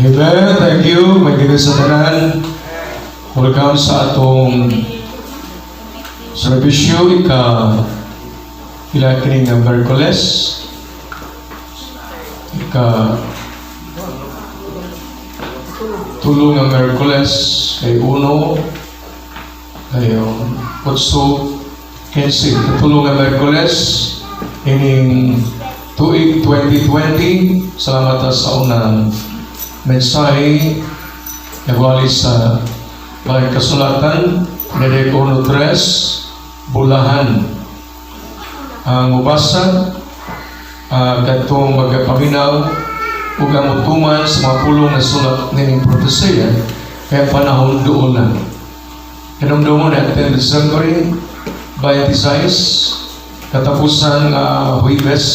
Amen. Thank you. May ginoo sa tanan. Welcome sa atong serbisyo ila kining nga Merkules. Tulong nga Merkules kay uno kayong Kutso Kensi. Tulong nga Merkules ining tuig 2020. Salamat sa unang mensahe nagwali sa Balay Kasulatan Nedeko 3 Bulahan. Ang ubasa katong magpaminaw ug ang mutuman sa mga pulong na sulat nining propesiya kaya panahon doon na. Kinumdumon natin December 26 katapusan Huwebes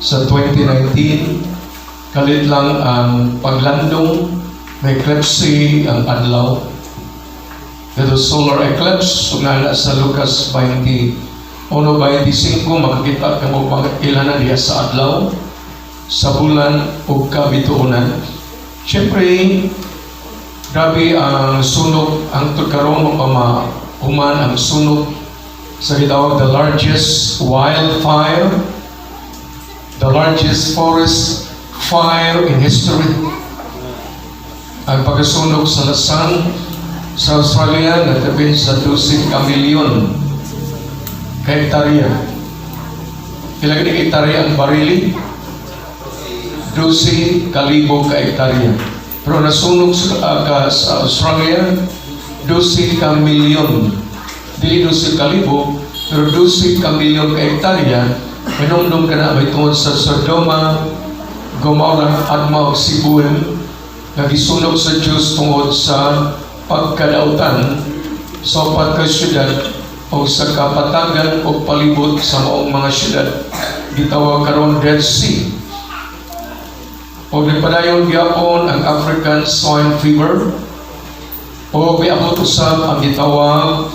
sa 2019. Kalit lang ang paglandong may eclipse ang adlaw. Ito solar eclipse sugana sa Lucas 20:25 makakita ka mo pagkilanan diya sa adlaw sa bulan ug kabituonan. Siyempre grabe ang sunog ang karon human ang sunog sa gitawag the largest wildfire, the largest forest fire in history. Ang pagkasunog sa lasan sa Australia natapin sa 12 milyon ka hektarya. Ilang hektarya ang barili? 12,000 ka hektarya. Pero nasunog sa Australia 12 milyon. Dili 12,000 pero 12 milyon ka hektarya. Pinumdum ka na may tungod sa Sodoma, Gomorrah at Mount Sibuan na gisunog sa Diyos tungod sa pagkadautan sa upat ka syudad o sa kapatagan o palibot sa maong mga syudad gitawag karon Dead Sea. O nagpadayon gyapon ang African swine fever o miabot usab ang gitawag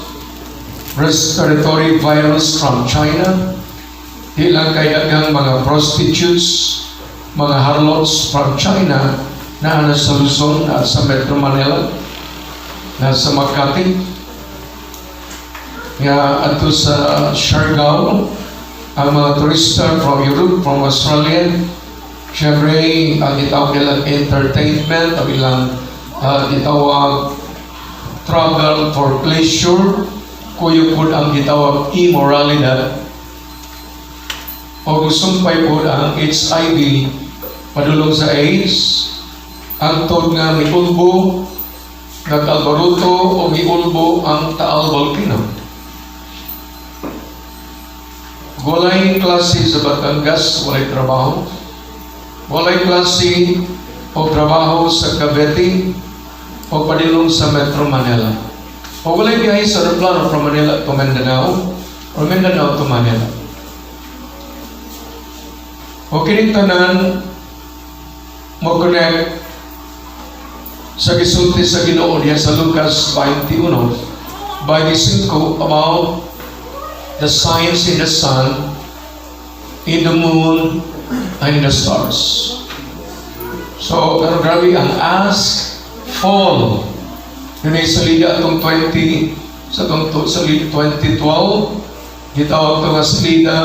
respiratory virus from China. Di lang kay daghang mga prostitutes, mga harlots from China na nasa Luzon at sa Metro Manila, nasa Makati, nga ato sa Siargao, ang mga turista from Europe, from Australia, syempre ang itawag nilang entertainment, ang ilang itawag travel for pleasure, kuyukod ang itawag immoralidad, o gustong paipod ang HIV, padulong sa AIDS, ang tod nga miulbo, nag-albaruto o miulbo ang Taal Volcano. Walay klase sa Batangas, walay trabaho. Walay klase o trabaho sa Cavite o padulong sa Metro Manila. O walay biyahe sa aeroplano from Manila to Mindanao or Mindanao to Manila. O kining tanan mo-connect sa gisulti sa Ginoo diya sa Lucas 21 by 5 about the signs in the sun, in the moon, and in the stars. So, pero grabe ang ask, fall. Yun ay salida itong 2012, gitawag ito nga salida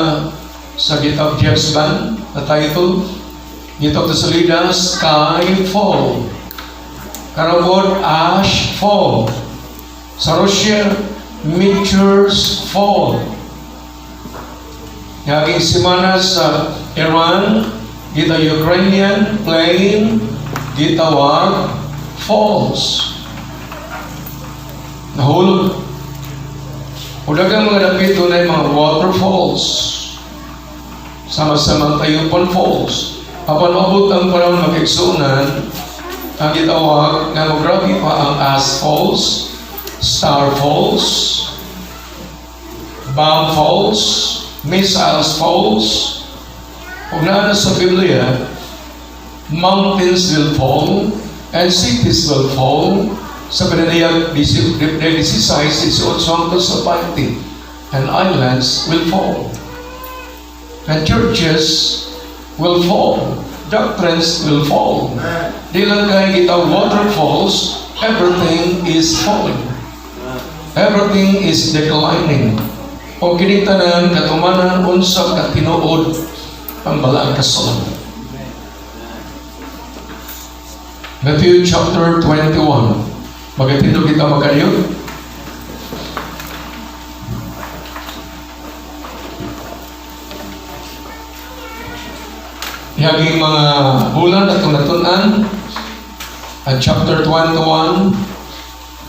sa gitawag James Bond na title. Gitawag ito salida Sky Fall. Karabot, Ash Fall. Sa Russia, Meteors Fall. Ngaging simana sa Iran, gita Ukrainian plane, gitawag falls. Nahulog. Udagang mga dapito na yung mga waterfalls. Sama-samang Tayupan Falls. Papanabot ang parang mag-eksunan, ang gitawag nga magrabi pa ang Ash Falls, Star Falls, Bomb Falls, Missiles Falls. Kung na sa Biblia, mountains will fall and cities will fall. Sa Pinanayag 16, 18 hanggang sa 20, and islands will fall. And churches will fall. doctrines will fall. Di lang kaya kita waterfalls, everything is falling. Everything is declining. O kinitanan, katumanan, unsa ka tinuod ang balaan kasulod. Matthew chapter 21. Magatindo kita magkayo. Yaging mga bulan at tunatunan at chapter 21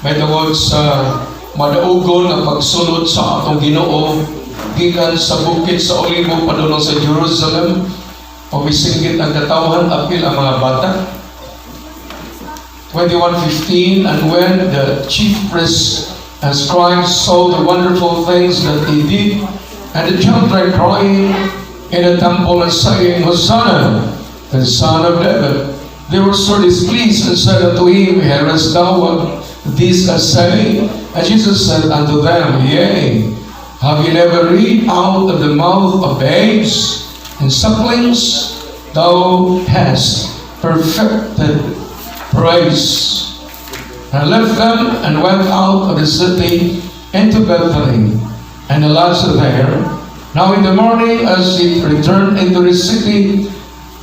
may tungod sa madaugon na pagsulod sa atong Ginoo gikan sa bukid sa Olivo padulong sa Jerusalem o bisinggit ang katawhan apil ang mga bata. 21:15. And when the chief priests and scribes saw the wonderful things that he did, and the children crying in the temple and saying, Hosanna, the Son of David, they were so displeased and said unto him, Hearest thou what these are saying? And Jesus said unto them, Yea, have ye never read out of the mouth of babes and sucklings, thou hast perfected praise. And left them and went out of the city into Bethany, and Lazarus there. Now in the morning, as he returned into the city,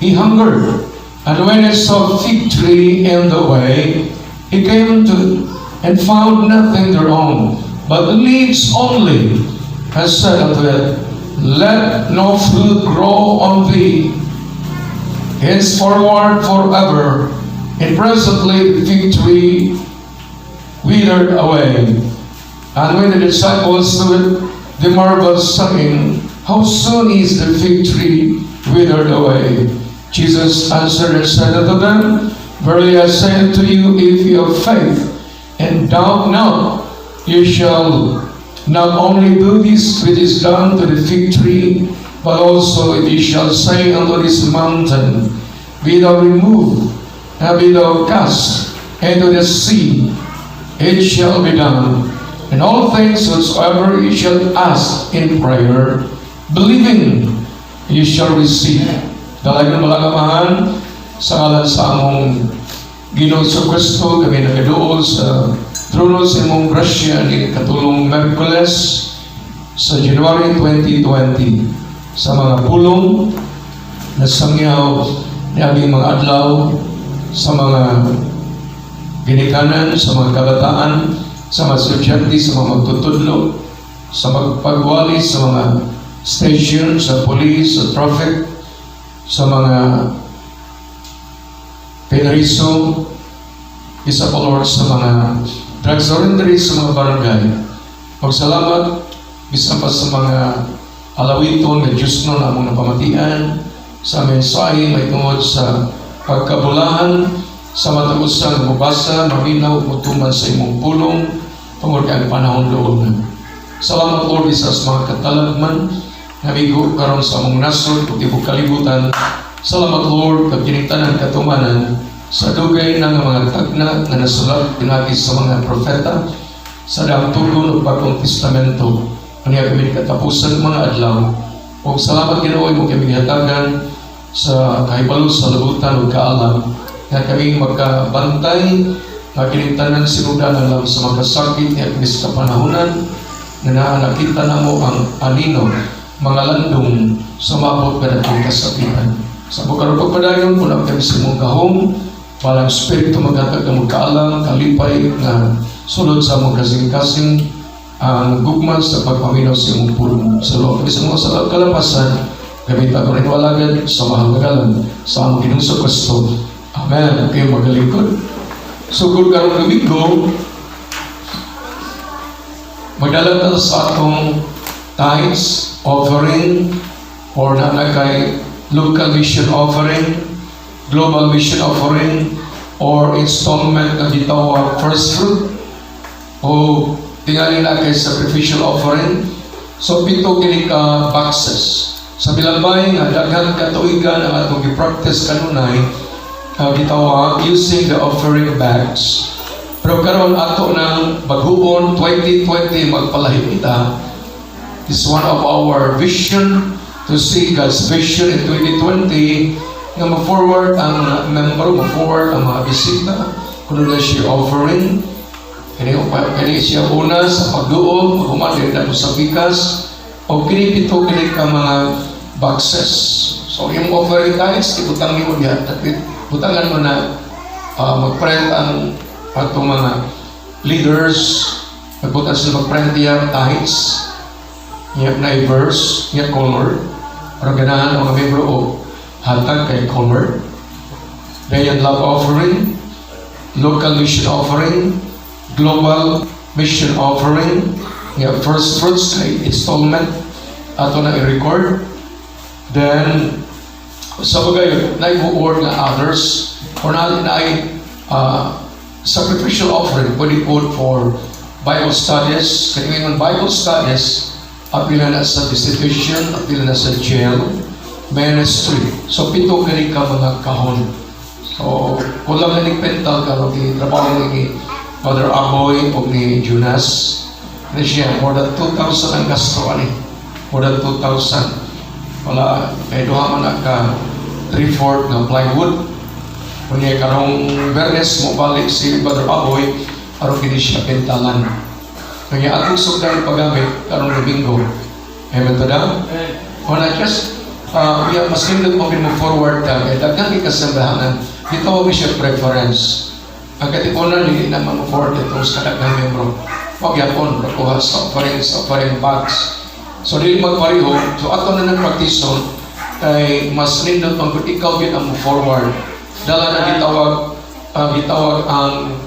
he hungered. And when he saw a fig tree in the way, he came to and found nothing thereon, but the leaves only, and said unto it, Let no fruit grow on thee henceforward forever. And presently the fig tree withered away. And when the disciples saw it, they marveled, saying, How soon is the fig tree withered away? Jesus answered and said unto them, Verily I say unto you, if you have faith, and doubt not, you shall not only do this which is done to the fig tree, but also if you shall say unto this mountain, Be thou removed, and be thou cast into the sea, it shall be done. And all things whatsoever you shall ask in prayer, believing, you shall receive. Dalagang malakamahan sa ngalan sa among Ginoong Kristo, kami nagaduol sa trono sa imong grasya ni katulong Merkules sa January 2020 sa mga pulong na sangyaw ni aming mga adlaw sa mga ginikanan, sa mga kabataan, sa mga estudyante, sa mga magtutudlo, sa magpagwali, sa mga station, sa police, sa traffic, sa mga pinariso, isa pa Lord sa mga drug surrenderies sa mga barangay. Magsalamat, bisa pa sa mga alawiton na Diyos no na among napamatian, sa mensahe may tungod sa pagkabulahan, sa matagusan mabasa, maminaw, mutuman sa imong pulong, tungod kang panahon doon. Salamat Lord, isa sa mga katalagman, nabigo karon sa among nasod, kutibok kalibutan. Salamat Lord, kagkinitanan katumanan, sa dugay ng mga tagna na nasulat pinagi sa mga propeta, sa dangtugon o Bagong Testamento, kaniya kami katapusan mga adlaw. O salamat Ginoo mo kami hatagan sa kahibalo sa labutan o kaalam, na kami magkabantay, makinitanan sinudan alam sa mga sakit at bis kapanahunan, na nakita na mo ang anino, mga landong sa mabot ka na kasakitan. Sa bukarong pagpadayon, punang kami sa mong kahong, walang spirito maghatag na magkaalam, kalipay na sulod sa mong kasing-kasing, ang gugman sa pagpaminaw sa mong pulong. Sa loob sa mga sa kalapasan, gamitan ko rin walagad sa mahal na galan sa among Ginoong Kristo. Amen. Kayo magalingkod. Sugod karong Domingo, magdala na sa atong tithes, offering, or nanakay local mission offering, global mission offering, or installment na gitawag first fruit, o tingali na kay sacrificial offering. So pito kini ka boxes. Sa bilabay nga daghan katuigan ang atong gi-practice kanunay, gitawag using the offering bags. Pero karon ato ng baghuon 2020 magpalahi kita. This is one of our vision to see God's vision in 2020 nga ma-forward ang mga membro, ma-forward ang mga bisita, kung na siya offering. Kani siya una sa pagduol, human din na sa bigas, o kinipito kini ka mga boxes. So yung offering guys, ibutang mo diyan, butangan mo na mag-print ang atong mga leaders, magbutan sila mag-print diyan tithes, niya na verse, niya color, para ganahan ang mga membro o hatag kay color. Then love offering, local mission offering, global mission offering, first fruits kay installment ato na i-record. Then sa bagay na-i-award na others or na sacrificial offering pwede po for Bible studies. Kaya Bible studies apila na sa visitation, apila na sa jail ministry. So pito kani ka mga kahon. So kulang na ni pental karon ni trabaho ni Father Aboy o ni Jonas. Ano siya? More than 2,000 ang gasto ani. More than 2,000. Wala, may duha man ka 3/4 ng plywood. Kunya karong Bernes mo balik si Father Aboy aron kini siya pentalan. Kaya atong sugdan paggamit karong Domingo. Amen to daw? Wala just we have mas nindot mo forward ka. Daghan ni kasambahanan. Dito mo siya preference. Ang katipunan, hindi naman mo-forward ito sa kadaghan membro. Huwag yapon, nakuha sa offering bags. So, hindi magpariho. So, ato na nagpraktiso, ay mas nindot ang kung ikaw din ang mo-forward. Dala na gitawag ang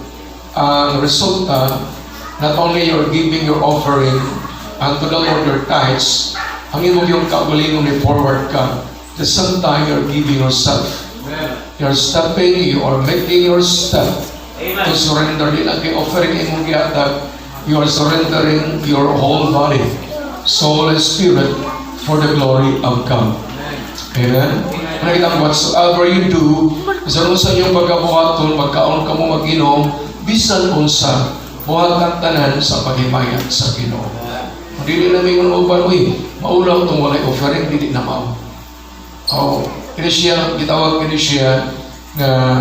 resulta, not only you're giving your offering unto the Lord your tithes, ang imo yung kaugalingong i-forward ka. At the same time, you're giving yourself. You're stepping, you are making your step. To surrender din ang offering imong gihatag, you are surrendering your whole body, soul and spirit for the glory of God. Amen. Nakita mo, whatsoever you do, sa inyong pagkabuhaton, magkaon ka mo mag-inom, bisan unsa, buhat ang tanan sa paghimayat sa Ginoo. Hindi namin yung uban, maulaw itong walay offering, hindi na mao. Ini siya, gitawag ini siya na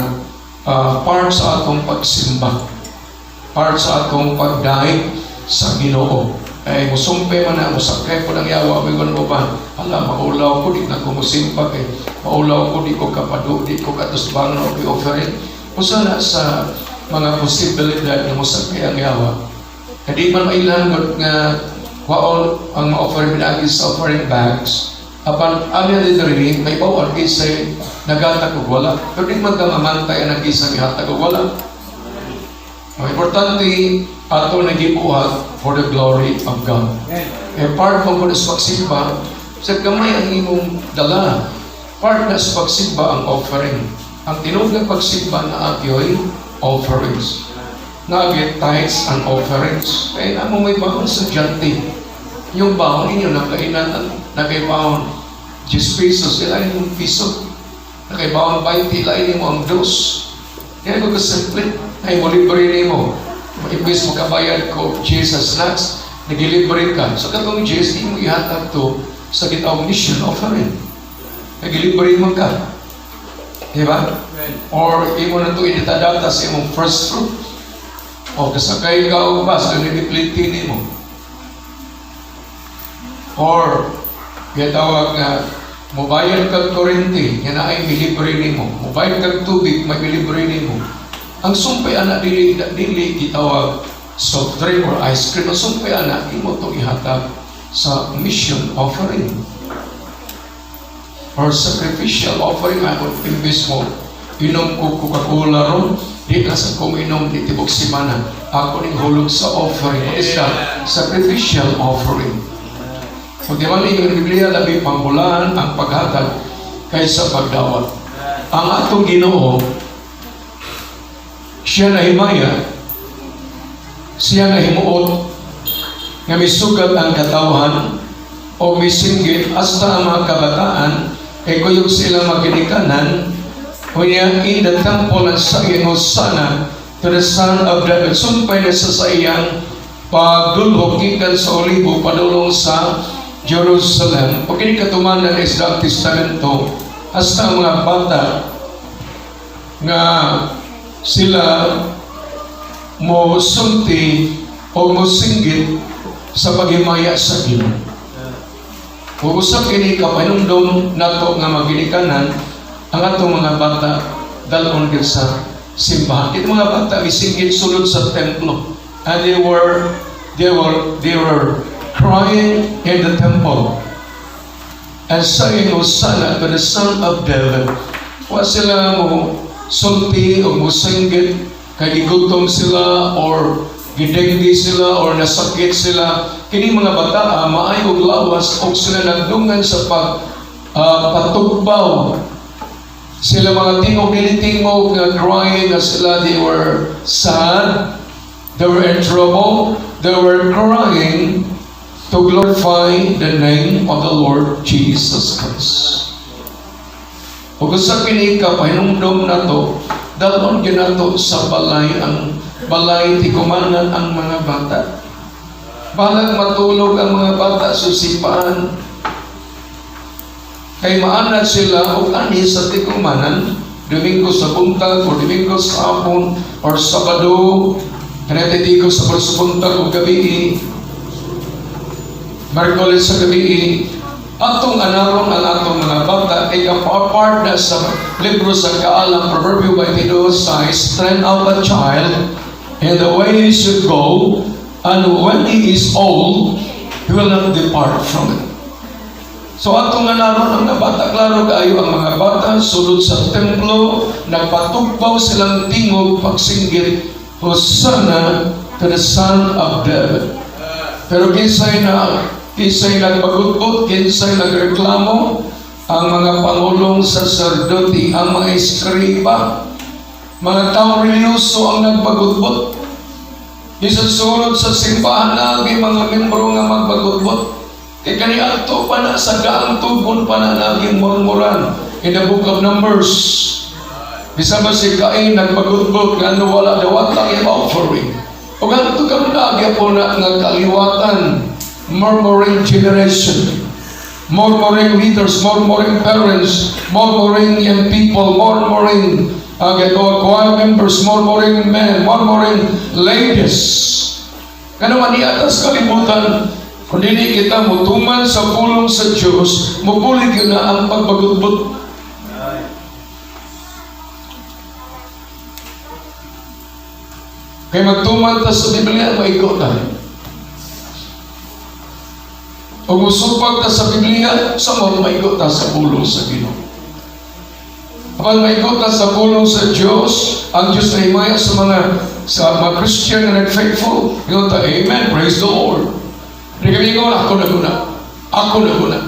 part sa atong pagsimba, part sa atong pagdaig sa Ginoo. Ay musumpe man na, musakay po ng yawa, may gano'n ba? Hala, maulaw ko, di na ko musimpa kay maulaw ko, di ko kapado, di ko katusbangan o i-offering. Kusala sa mga posibilidad na musakay ang yawa. Hindi man mailangot nga waol ang ma-offering pinagis sa offering bags. Apan alya din rin, may bawal kisay nagatag o wala. Pero di man ka mamantay ang nag-isa ni hatag o wala. Ang importante, ato nagibuhat for the glory of God. Part mo ko na sa pagsimba, sa gamay ang imong dala. Part na sa pagsimba ang offering. Ang tinugang pagsimba na agyoy, offerings. Nagit tithes and offerings. Kaya na mo may baon sa dyanti. Yung baon ninyo, nagkaibaon 10 pesos, ilain mo piso. Nagkaibaon 20, ilain mo ang dos. Kaya ko kasimple, ay mo libre mo. Imbis mo kabayad ko, Jesus snacks, nagilibre ka. So katong Jesus, hindi mo ihatag to sa kitawang mission offering. Nagilibre mo ka. Diba? Or imo na ito initadata sa imong first fruit. O kasakay ka o bus, niliplitini mo. Or tawag na mubayad kag kurente, yan ay milibre nimo. Mubayad kag tubig, may milibre nimo. Ang sumpay anak dili gitawag soft drink or ice cream. Ang sumpay anak imo to ihatag sa mission offering or sacrificial offering. Ako imbis mo inom ko Coca-Cola ron, di na sa kuminom di tibok simana. Ako ning hulog sa offering. What is that? Sacrificial offering. Kung di man yung Biblia, labi pangbulaan ang paghatag kaysa pagdawat. Ang atong Ginoo, siya na himaya, siya na himuot, nga misugat ang katawhan, o misinggit hasta ang mga kabataan, ay kuyog sila maginikanan, kunya in the temple and singing Hosanna to the Son of David. Sumpay na sa iyang pagdulhog gikan sa olibo padulong sa Jerusalem. Pag kini katumanan ng Isang Testamento, hasta ang mga bata nga sila mo sulti o mo singgit sa paghimaya sa Ginoo. Kung usap kini kapanungdom nato nga maginikanan ang atong mga bata dalon gid sa simbahan. Ito mga bata isinggit sulod sa templo, and they were crying in the temple and saying, Hosanna to the Son of David. Wa sila mo sulti o mo singgit kay gigutom sila or gidenggi sila or nasakit sila. Kini mga bata maayog lawas o sila nagdungan sa patugbaw. Sila mga tingog nga crying na sila, they were sad, they were in trouble, they were crying to glorify the name of the Lord Jesus Christ. Ug sa kini kapahinumdom nato, dalon ginato sa balay ang balay tikumanan ang mga bata. Balag matulog ang mga bata sa sipaan. Kay maanad sila o ani sa tikumanan, Domingo sa buntag o Domingo sa hapon or Sabado, kanatitigo sa buntag o gabi, Merkulis sa gabi, atong anaron ang atong mga bata ay kapapart na sa libro sa Kaalam, Proverbio 22:6, train up a child in the way he should go, and when he is old, he will not depart from it. So atong anaron ang mga bata, klaro kaayo ang mga bata sulod sa templo, nagpatugbaw silang tingog pagsinggit, Hosanna to the Son of David. Pero kinsay nagpagudbot, kinsay nagreklamo, ang mga pangulong saserdoti, ang mga eskriba, mga taong religyoso ang nagpagudbot. Isusunod sa simbahan lagi mga membro nga magpagudbot. Kaya kaniadto pa na sa daang tugon pa na naging murmuran in the book of Numbers. Bisa ba si Cain nagpagudbot nga wala dawat lang yung offering. O ganito kang lagi po na nga kaliwatan, murmuring generation, murmuring leaders, murmuring parents, murmuring young people, murmuring choir members, murmuring men, murmuring ladies. Kano man atas kalibutan, kung hindi kita mutuman sa pulong sa Diyos, mupulig yun na ang pagbagudbot. Kaya magtuman ta sa Biblia, maigo tayo. O musupag ta sa Biblia, samot maigo ta sa pulong sa Ginoo. Kapag maigo ta sa pulong sa Diyos, ang Diyos na himaya sa mga Christian na nag-faithful, yun ta, amen, praise the Lord. Hindi kami ko, ako na guna.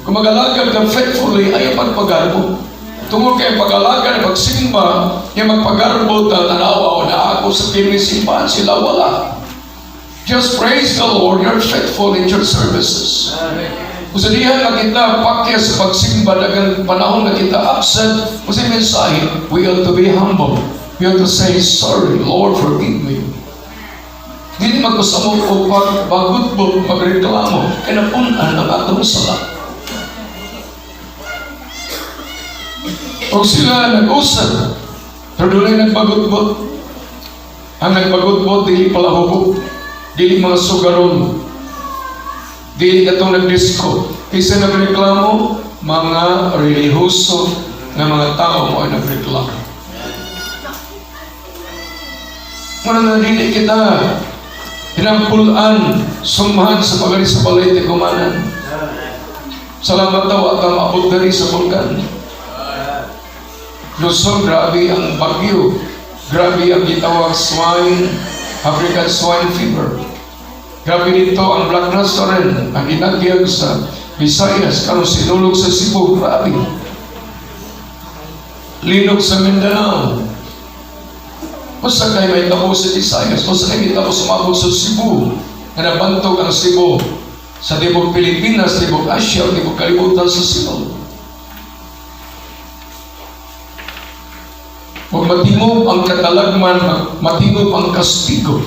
Kung mag-alagad ka faithfully, ay pagpagarbo. Tungkol kayo pag-alagad, pagsimba, yung magpagarbo, tanawa o na ako sa pinisimbahan, sila wala. Just praise the Lord, you're faithful in your services. Kung sa diyan nakita, pakya sa pagsimba, dagang panahon na kita absent, kung sa mensahe, we ought to be humble. We ought to say, sorry, Lord, forgive me. Hindi magkasamot o pagbagudbog, magreklamo, kinapunan ang atong sala. O sila nag-usad, pero doon nagbagudbog. Ang nagbagudbog, dili pala hubog, dili mga sugaron, dili katong nagdisko. Isa nagreklamo, mga relihiyoso na mga tao mo ay nagreklamo. Muna na dili kita pinampulan, sumahan sa pagari sa balay de kumanan. Salamat daw at ang maabot na rin sa bulkan. Luzon, grabe ang bagyo. Grabe ang gitawag swine, African swine fever. Grabe dito ang black rust rin, ang inagyag sa Visayas, karon sinulog sa Cebu, grabe. Linog sa Mindanao. Basta kayo may tabo sa Visayas, basta kayo may tabo sumabot sa Cebu, na nabantog ang Cebu sa tibok Pilipinas, tibok Asia, tibok kalibutan sa Cebu. Huwag matingog ang katalagman, matingog ang kastigo.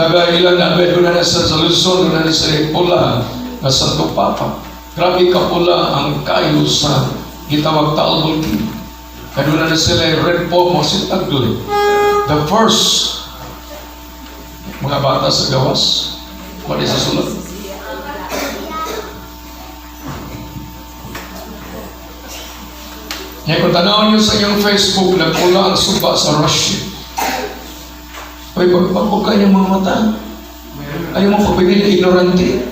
Lagay ilan na bed na sa Luzon, na sa Pula, na Santo Papa. Grabe kapula ang kayo sa gitawag talbol. Kaduna na sila red po mo si ugly. The first mga bata sa gawas. What is the sulat? Ngayon kung tanawin nyo sa inyong Facebook, nagpula ang suba sa Russia. Ay, pagpapagka niyong mga mata. Ayaw mo pabigil ignorante.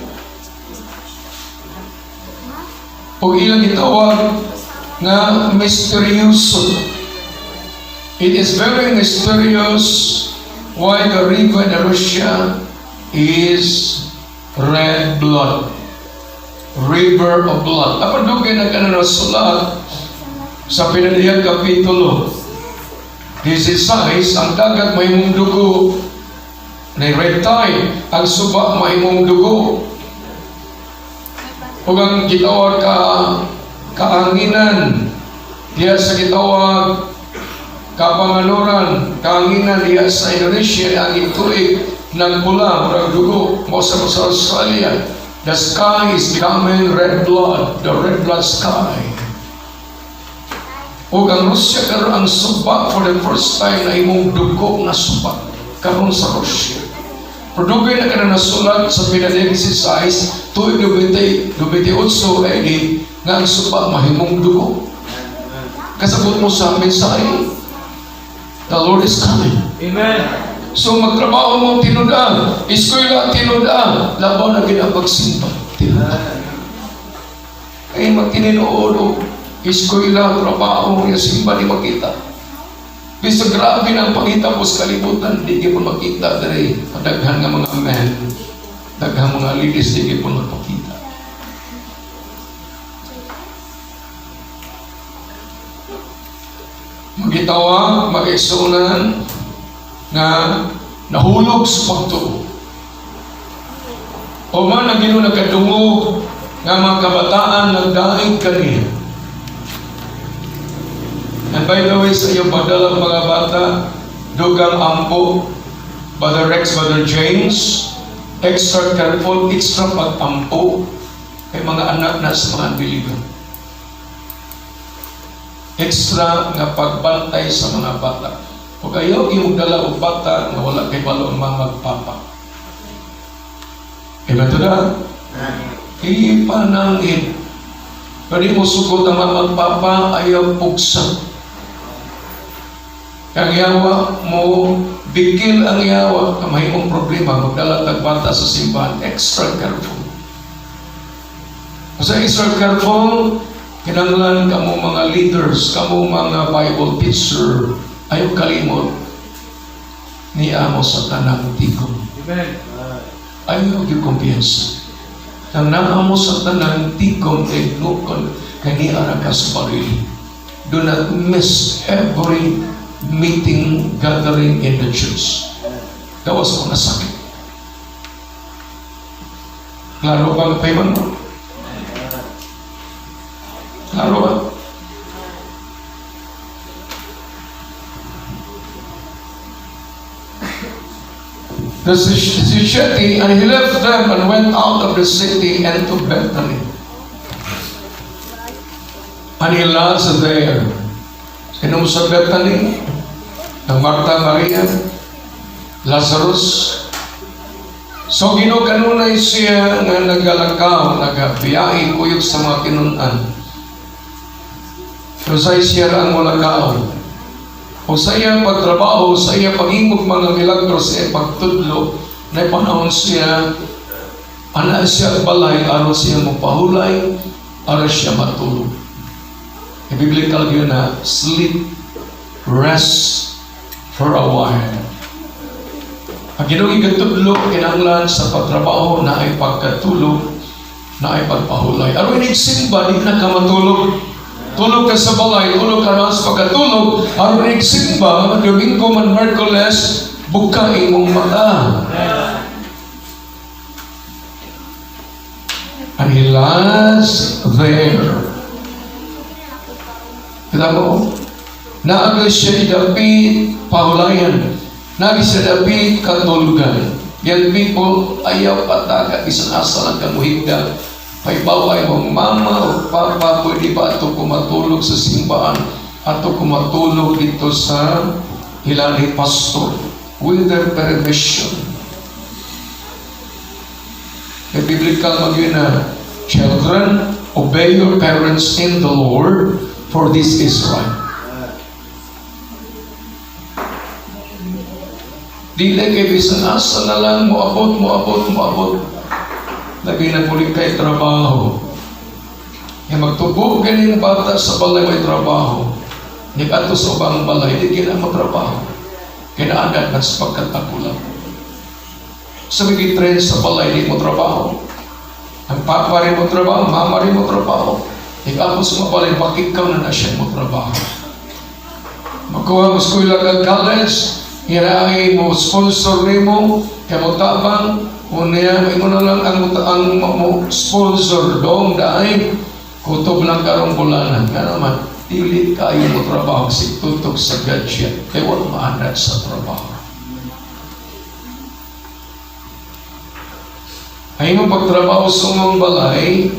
Pag ilang itawag nga misteryoso. It is very mysterious why the river in Russia is red blood. River of blood. Apa dugay na ka na nasulat sa pinalihang kapitulo 16, ang dagat may mong dugo na red tide, ang suba may mong dugo. Kung ang gitawag kaanginan, diya sa gitawag kapangaluran, kaanginan diya sa Indonesia, ang ituig ng pula, murag dugo, mo sa Australia. The sky is becoming red blood, the red blood sky. O ang Russia karon ang suba for the first time na imong dugo na suba karon sa Russia. Perdugay na ka na nasulat sa pinalihang 16, tuig 28 AD, nga ang suba mahimong dugo. Kasabot mo sa mensahe, the Lord is coming. Amen. So magtrabaho mo tinuda, eskwela tinuda, labaw na ginapagsimba tinuda. Ay magtininood, eskwela, trabaho, yung simba di makita. Bisa grabe na ang pangita po sa kalibutan, di mo makita dari daghan nga mga men, daghan mga ladies, di mo makita. Magitawa, mag-eksunan na nahulog sa pagtuo. O man na gino nagkadungog nga mga kabataan nagdaing kaniya. And by the way, sa iyong pagdalang mga bata, dugang ampo, Brother Rex, Brother James, extra careful, extra pag-ampo, ay mga anak na sa mga biligan. Extra nga pagbantay sa mga bata. O kayo, yung dala o bata, na wala kay balo ang mga magpapa. Iba ito na? Ipanangin. Pwede mo sugot ang mga magpapa, ayaw pugsa. Kang yawa mo, bigil ang yawa, kamay mong problema, magdala tagbata sa simbahan, extra careful. Sa extra careful, kinanglan kamo mga leaders, kamo mga Bible teacher, ayaw kalimot, niya mo sa tanang tigom. Amen. Ayaw yung kumpiyansa. Nang naamo sa tanang tigom, kay nukon, kani arakas barili. Do not miss every meeting, gathering in the church. That was ako nasakit. Klaro ba ang payman mo? Klaro ba? The city, and he left them and went out of the city and to Bethany. And he lodged there. Sinong sa Bethany? Ng Marta, Maria, Lazarus. So ginuganunay siya nga nagalakaw, nagabiyahe kuyog sa mga kinunan. So sa siya ang walakaw. O sa iya pagtrabaho, sa iya pag-imog mga milagro, sa iya pagtudlo, na panahon siya, ana siya balay, aron siya magpahulay, aron siya matulog. I-biblical yun na sleep, rest for a while. Ang ginong ikatudlo, kinanglan sa pagtrabaho na ay pagkatulog, na ay pagpahulay. Aron inigsimba, di na ka matulog. Tulog ka sa balay, tulog ka na sa pagkatulog. Aron inigsimba, Domingo man Merkules, buka imong mata. And he lies there. Kita mo, naagay siya idapit pahulayan, naagay siya idapit katulugan. Young people, ayaw pataga, isang asa lang kamuhigda, Paibaway mong mama o papa, pwede ba ito kumatulog sa simbahan? Ato kumatulog dito sa hilali pastor with their permission. The biblical mag-yun na, children, obey your parents in the Lord, for this is right. Dili kay bisan asa na lang moabot. Lagi na puli kay trabaho. Yung magtubo ganing bata sa balay may trabaho. Ni ato sa ubang balay, di kina matrabaho. Kinaagad na sa pagkatakulang. So trend sa balay, di mo trabaho. Ang papa rin mo trabaho, mama rin mo trabaho. Ikaw sa mabalay, bakit ikaw na siya mo trabaho? Magkuha mo school at college, hirahin mo, sponsor rin mo, kaya mo tabang, unya, may mo na lang ang sponsor doon dahil kutob lang karong bulanan. Nga naman, dili kayo mo trabaho si tutok sa gadget. Kaya wala maanad sa trabaho. Ay mo pagtrabaho sa mga balay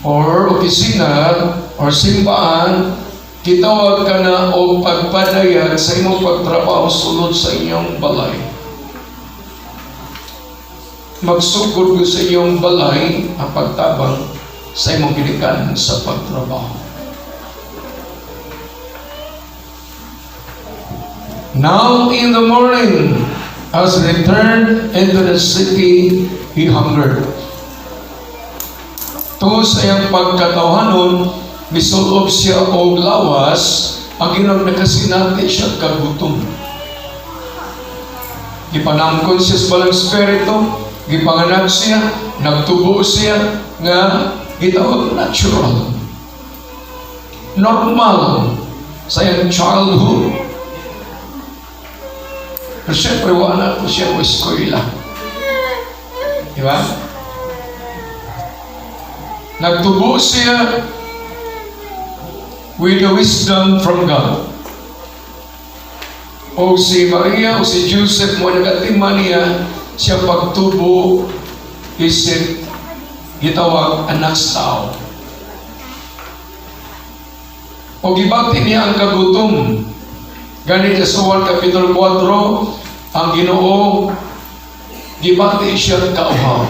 or opisina or simbahan, kitawag ka na o pagpadayag sa imong pagtrabaho sulod sa inyong balay. Magsugod ko sa iyong balay ang pagtabang sa imong ginikanan sa pagtrabaho. Now in the morning, as returned into the city, he hungered. Tungod sa iyang pagkatawhanon, misulob siya og lawas, ang ginang nakasinati siya kagutom. Gipanangkon siya sa balang spirito, gipanganak siya, nagtubo siya, nga gitawag natural. Normal sa iyang childhood. Pero siyempre, wala po siya o eskwela. Diba? Nagtubo siya with the wisdom from God. O si Maria o si Joseph mo nagatima niya, siya pagtubo isip gitawag anak sa tao. O gibati niya ang kagutom. Ganit sa Juan Kapitulo 4, ang Ginoo gibati siya kauhaw.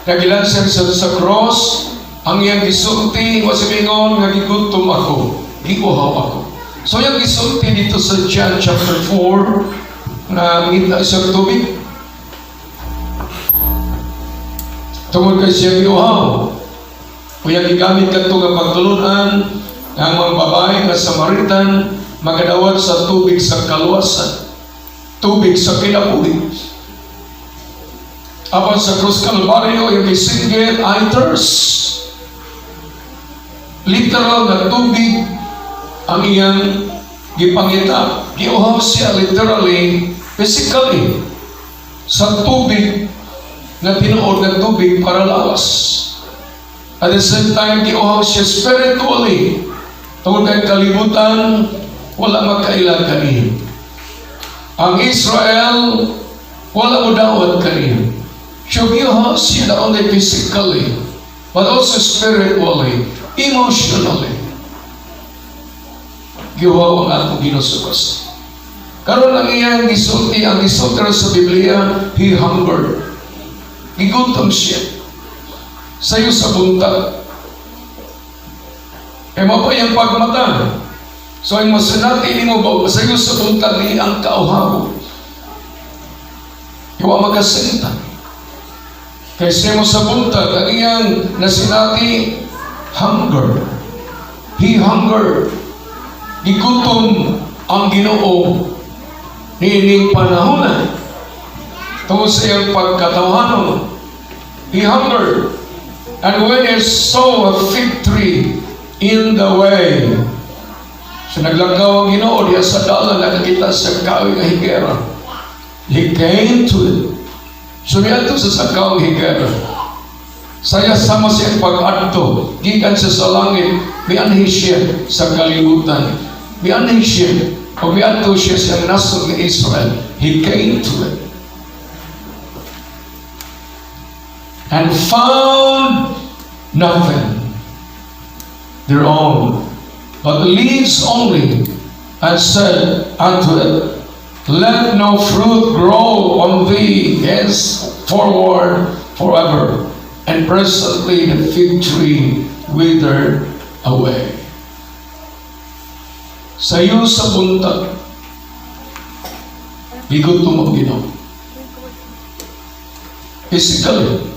Nagilansan sa cross, ang iyang gisulti, wasimingon nga gigutom ako, giuhaw ako. So yung gisulti dito sa John chapter 4, na ngita sa tubig. Tungod kay siya giuhaw. Kaya gigamit ka ito nga pagtulunan ng mga babae na Samaritan, magadawat sa tubig sa kaluwasan, tubig sa kinabuhi. Apan sa Cruz Calvario, yung isinggit, I thirst. Literal na tubig ang iyang gipangita. Giuhaw siya literally, physically, sa tubig na tinuod ng tubig para lawas. At the same time, giuhaw siya spiritually. Tungkol kay kalibutan, wala magkailan kaniya. Ang Israel, wala mo dawat kaniya. So giuhaw siya not only physically, but also spiritually, emotionally. Giuhaw ang atong ginusukas. Karon ang iyang gisulti, ang gisulti sa Biblia, he hungered. Gigutom siya. Sayo sa buntag. E mo pa yung pagmata. So ang masunati ni mo ba, sayo sa buntag ni ang kauhaw. Iwa magasinta. Kasi mo sa buntag, ang iyang nasinati, hunger. He hungered. Gigutom ang Ginoo niining panahon tungkol sa iyang pagkatawhanon. He hungered. And when he saw a fig tree in the way, so naglanggaw ang Ginoo diya sa dalan, nakakita sa kahoy nga higera. He came to it. So niya ito sa sakawang higera. Saya sama siya pag-adto, gikan siya sa langit, mianhi siya sa kalibutan. Mianhi siya, o miadto siya sa nasod ng Israel. He came to it. and found nothing their own, but the leaves only, and said unto it, Let no fruit grow on thee henceforward forever. And presently the fig tree withered away. Sa iyo sa buntag, bigot mo Ginoo. Physically.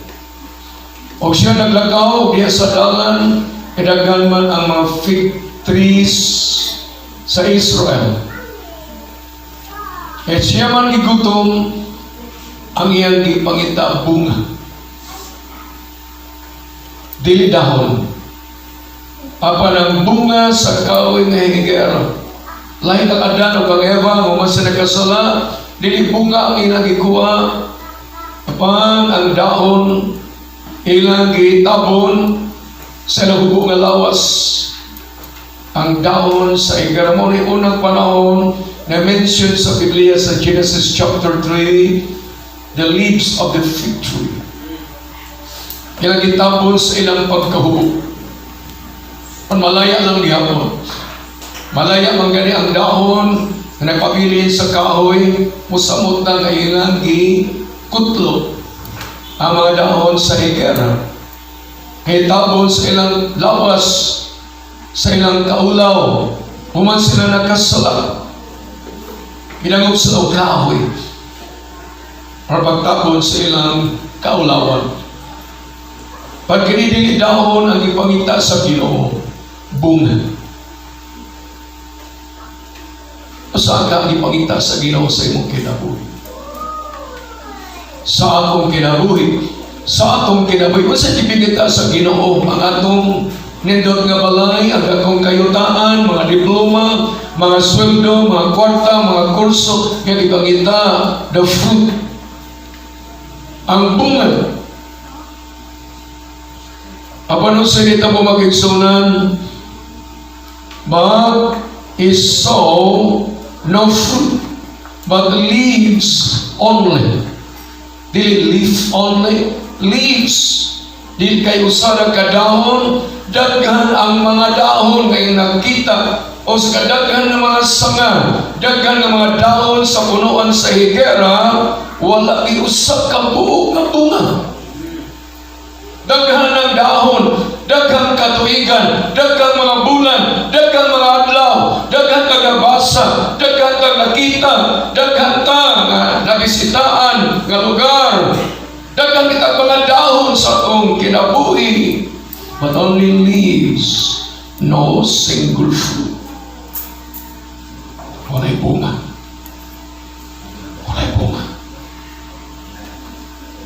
O siya naglakaw, diya sa dalan, idaghan man ang mga fig trees sa Israel. At siya man gigutom, ang iyang gipangita bunga. Dili dahon. Apa ng bunga sa kawing nga higera. Lain ang Adan o kang Eva, umas sa nagkasala, dili bunga ang ilang ikuha. Apang ang dahon, ilang gitabon sa nahubo nga lawas. Ang dahon sa higera mo ni unang panahon na mention sa Biblia sa Genesis chapter 3, the leaves of the fig tree. Kaya gitapon sa ilang pagkahubo. Ang malaya lang gihapon. Malaya man gani ang dahon na nagpabilin sa kahoy, musamot na kailang gikutlo ang mga dahon sa higera. Kaya tapon sa ilang lawas, sa ilang kaulaw, human sila nakasala. Ginagop sa kahoy para pagtapon sa ilang kaulawan. Pag kinidili dahon ang ipangita sa Ginoo, bunga. Saan ka ang ipangita sa Ginoo sa imong kinabuhi? Sa akong kinabuhi, sa atong kinabuhi, wala ipingita sa Ginoo ang atong nindot nga balay, ang akong kayutaan, mga diploma, mga sweldo, mga kwarta, mga kurso, nga ipangita the fruit. Ang bunga. Apa nung salita mo mag-igsunan? But is sow no fruit, but leaves only. Dili leaf only, leaves. Dili kayo usara ka dahon, daghan ang mga dahon kayong nakita. O sa kadaghan ng mga sanga, daghan ng mga dahon sa punuan sa higera, wala iusap ka buo nga bunga. Daghan ng dahon, daghang katuigan, daghang mga bulan, daghang mga adlaw, daghang tagabasa, daghang nakita, daghang nabisitaan nga lugar, daghang kita mga dahon sa atong kinabuhi, but only leaves, no single fruit. Walay bunga. Walay bunga.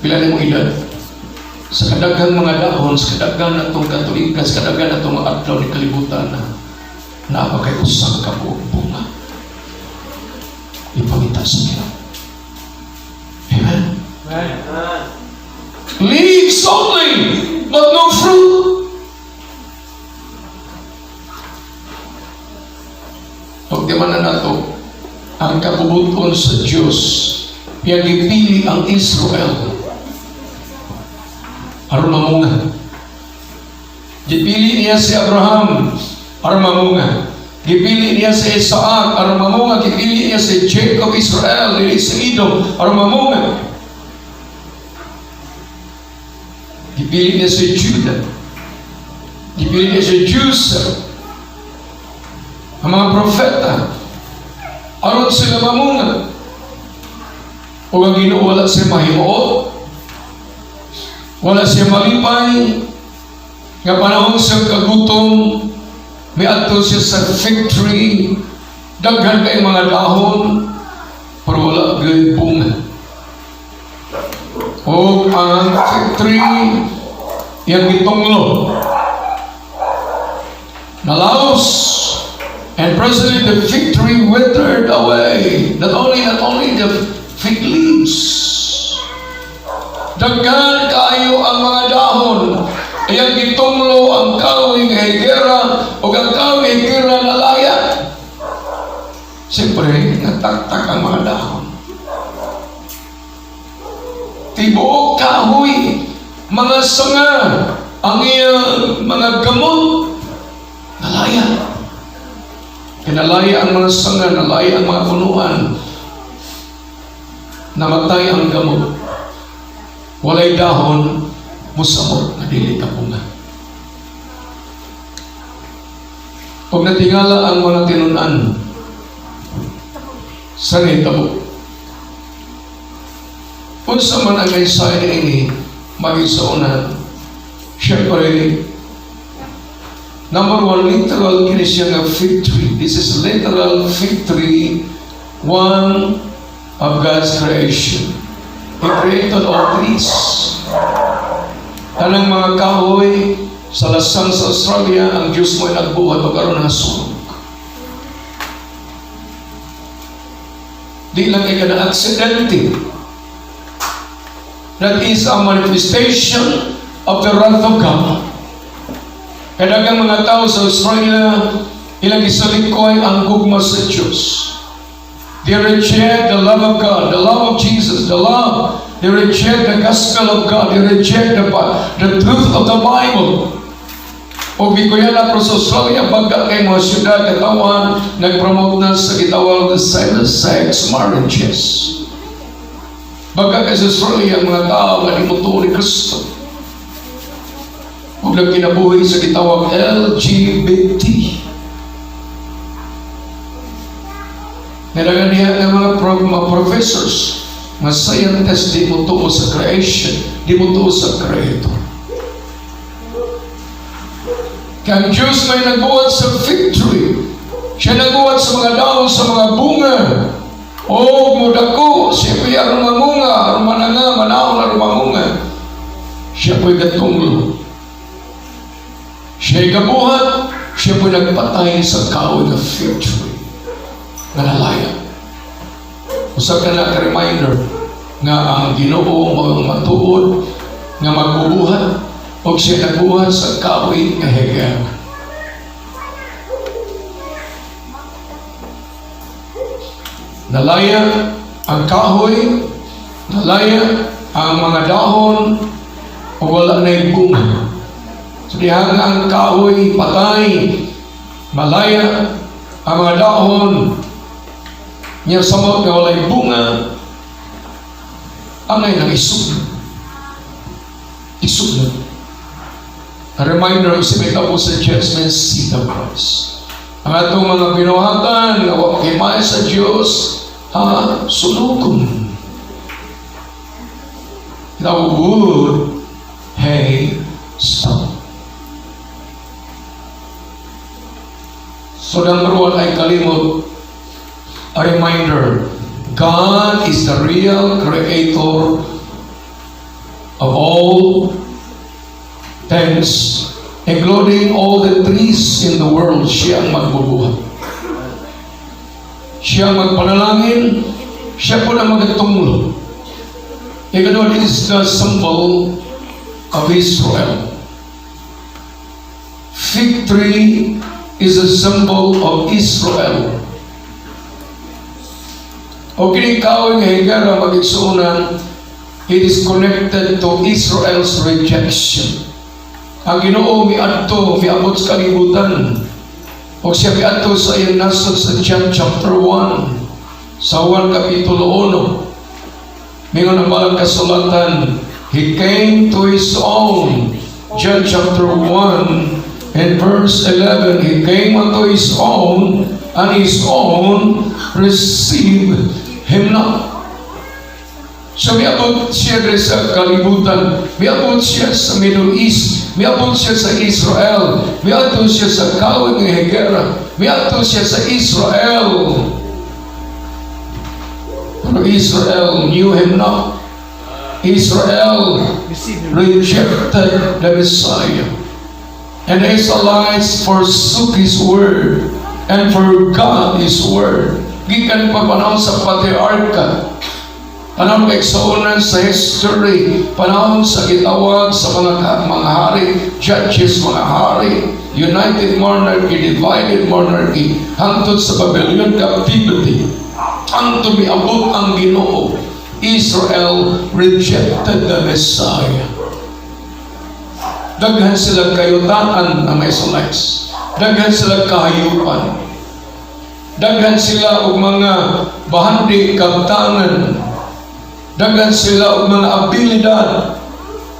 Pila ni mong edad? Sa kadagang mga dahon, sa kadagang natong katuigan, sa kadagang natong adlaw ni kalibutan na napakay usang kabuong bunga. Ipangita sa Ginoo. Amen? Amen. Leaves only, but no fruit. Pagdiman na nato, ang kabubuton sa Diyos, yang ipili ang Israel, aron mamunga. Gipili niya si Abraham aron mamunga. Gipili niya si Isaac aron mamunga. Gipili niya si Jacob, Israel, dili si Edom aron mamunga. Gipili niya si Judah. Gipili niya si Joseph. Ang mga propeta aron sila mamunga. O ang Ginoo wala siya mahimuot. Wala siya malipay, nga panahon siya kagutom, may ato siya sa fig tree, daghan kay mga dahon, pero wala gay bunga. O ang fig tree, yang gitunglo, nalaos, and presently the fig tree withered away. Not only the fig leaves, daghan kayo ang mga dahon, ayang gitunglo ang kawing higera o ang kawing higera na laya. Siyempre, nataktak ang mga dahon. Tibuok kahoy, mga sanga, ang iyang mga gamot, nalaya. Kinalaya ang mga sanga, nalaya ang mga punuan, namatay ang gamot. Walay dahon, musamot na dili ka bunga. Pag natingala ang mga tinunan, sanay tabo. Kung sa man ang mensahe ini, mag-isaunan, syempre, number one, literal kini siya nga victory. This is literal victory, one of God's creation. He created all trees. Tanang mga kahoy sa lasang sa Australia, ang Diyos mo'y nagbuhat o karoon ng sunog. Di lang ika na aksidente. That is a manifestation of the wrath of God. Kadagang mga tao sa Australia, ilang isalikoy ang gugma sa Diyos. They reject the love of God, the love of Jesus, the love. They reject the gospel of God. They reject the truth of the Bible. O bikuyan na sa Australia, pagka kay mga syudad katawan, nag-promote na sa gitawag na same-sex marriages. Pagka kay sa Australia, mga tao na imutuo ni Kristo. Huwag na kinabuhi sa gitawag LGBT. Nalaga niya ng mga professors, mga scientists, di mo tuo sa creation, di mo tuo sa creator. Kaya ang Diyos may nagbuhat sa victory. Siya nagbuhat sa mga daon, sa mga bunga. O mudako, siya po'y arumangunga, arumananga, manaon, arumangunga. Siya po'y gatunglo. Siya'y gabuhat, siya po'y nagpatay sa kahoy na victory. Nalaya. Usap ka na ka-reminder nga ang Ginoo ang matuod nga magbubuhat o siya nagbuhat sa kahoy nga hegera. Nalaya ang kahoy, nalaya ang mga dahon o wala na bunga. So dihan ang kahoy patay, malaya ang mga dahon niya samot na walay bunga, angay nang isunod. Isunod. A reminder, isipita po sa judgment seat of Christ. Ang atong mga binuhatan, na wak himay sa Diyos, sunukon. Now, wood, hay, stone. So, number one ay kalimot, a reminder, God is the real creator of all things, including all the trees in the world. Siya ang magbubuhat. Siya ang magpanalangin. Siya po na magtunglo. Ikadwa is the symbol of Israel. Fig tree is a symbol of Israel. O kinikaw ng higara mag-igsuunan, it is connected to Israel's rejection. Ang Ginoo miadto, miabot sa kalibutan. O siya miadto sa iyang nasod sa John chapter 1, sa 1 kapitulo 1. Mingon ang malang kasulatan, He came to His own. John chapter 1 and verse 11, He came unto His own, and His own received Him not. So miabot siya sa kalibutan, miabot siya sa Middle East, miabot siya sa Israel, miabot siya sa kahoy ng higera, miabot siya sa Israel. Pero Israel knew Him not. Israel rejected the Messiah. And the Israelites forsook His word and forgot His word. Gikan pa panahon sa patriarka, panahon kaigsuunan sa history, panahon sa gitawag sa mga hari, judges, mga hari, united monarchy, divided monarchy, hangtod sa Babylon captivity, hangtod miabot ang Ginoo. Israel rejected the Messiah. Daghan sila kayutaan ang may Israelites. Daghan sila kahayupan. Daghan sila og mga bahandi kabtangan. Daghan sila og mga abilidad.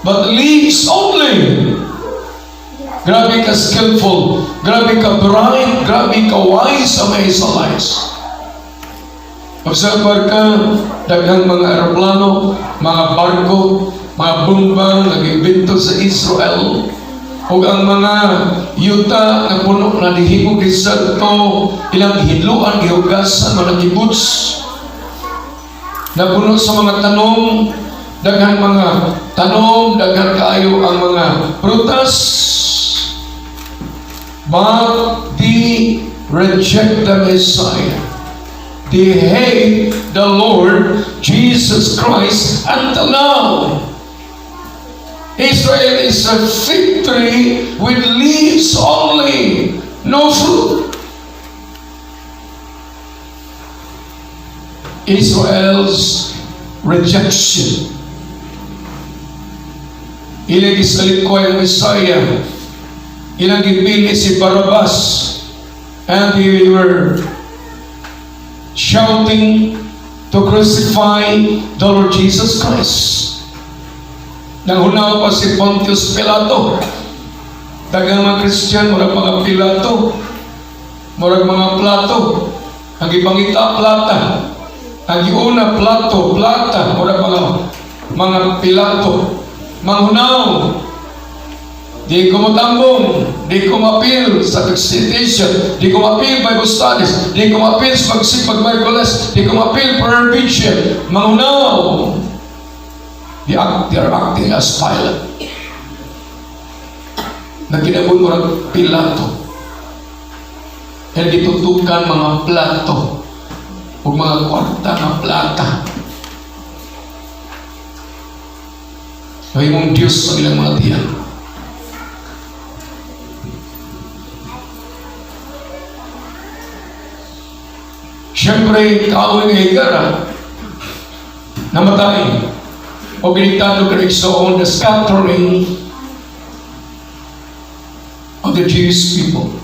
But leaves only. Grabe ka skillful, grabe ka bright, grabe ka wise ang mga Israelites. Observer ka, daghang mga aeroplano, mga barko, mga bumbang nag-imbento sa Israel. O ang mga yuta na puno na dihimog disadto, ilang hiluan, gihugasan, mga kibuts, na puno sa mga tanong, daghang mga tanong, daghang kaayo ang mga prutas. But they reject the Messiah. They hate the Lord Jesus Christ until now. Israel is a fig tree with leaves only, no fruit. Israel's rejection. Ilang isalikoy ang Messiah. Ilang gipili si Barabbas. And they were shouting to crucify the Lord Jesus Christ. Nanghunaw pa si Pontius Pilato. Dagang mga Christian, murag mga Pilato, murag mga Plato. Ang ipangita, plata. Ang iuna, plato, plata, murag mga Pilato. Manghunaw. Di ko matambong, di ko mapil sa excitation, di ko mapil Bible studies, di ko mapil sa pagsipag Michaelis, di ko mapil prayer vigil. Mangunaw. They are acting as Pilate. Nagkinabon mo ng Pilato. Kaya ditutukan mga plato o mga kwarta ng plata. Ay mong Diyos sa ilang mga tiyan. Siyempre, kaaway ng higara, namatay, o ginitado Kristo on the scattering of the Jewish people.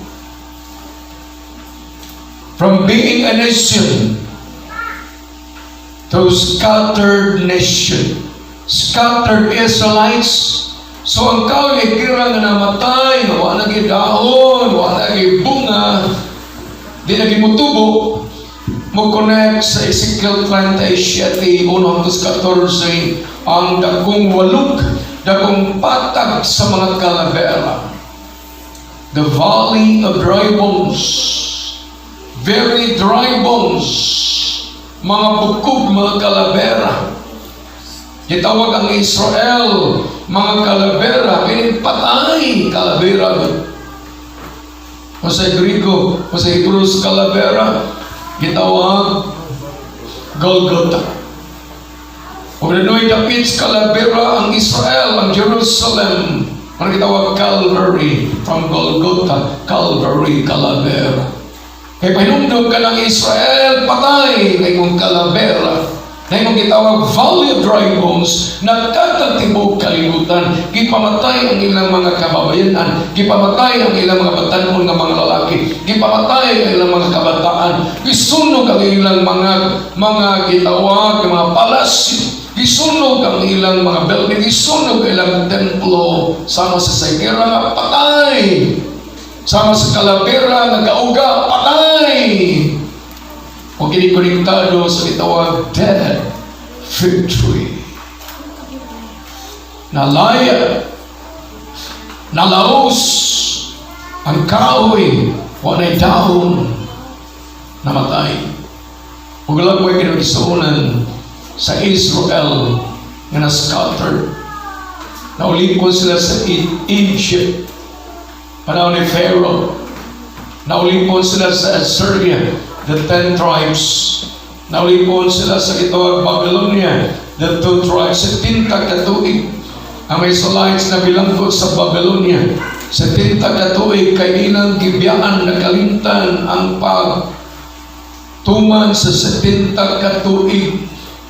From being a nation to scattered nation, scattered Israelites. So ang kaaway ng higara na namatay, wala naging dahon, wala naging bunga, di naging mutubo, mag-connect sa Ezekiel 37, 1-14, ang dakong walog, dakong patag sa mga kalavera. The valley of dry bones, very dry bones, mga bukog, mga kalavera. Itawag ang Israel, mga kalavera, pinipatay kalavera. O sa Griego, o sa Hebrews, kalavera, gitawag Golgotha. O nanoy dapits kalavera ang Israel, ang Jerusalem, ang gitawag Calvary, from Golgotha, Calvary, kalavera. Kaya pahinumdum ka ng Israel, patay na yung kalavera. Na yung gitawag Valley of Dry Bones, nagkatatibog kalibutan, gipamatay ang ilang mga kababayanan, gipamatay ang ilang mga batanon ng mga lalaki, gipamatay ang ilang mga kabataan, gisunog ang ilang mga gitawag, mga palasyo, gisunog ang ilang mga building, gisunog ang ilang templo, sama sa Sagira nga patay, sama sa Calavera nga kauga, patay. O kinikonektado sa itawag dead fig tree. Nalaya, nalaos, ang kahoy, wala'y dahon, namatay. Huwag mo kinagisunan sa Israel na na-scattered. Naulipon sila sa Egypt, panahon ni Pharaoh. Naulipon sila sa Assyria, the 10 tribes. Naulipon sila sa itawag Babylonia, the 2 tribes. Sa tintag na tuig, ang may Israelites na bilanggo sa Babylonia. Sa tintag na tuig, kay ilang gibiyaan na kalimtan ang pagtuman sa tintag na tuig.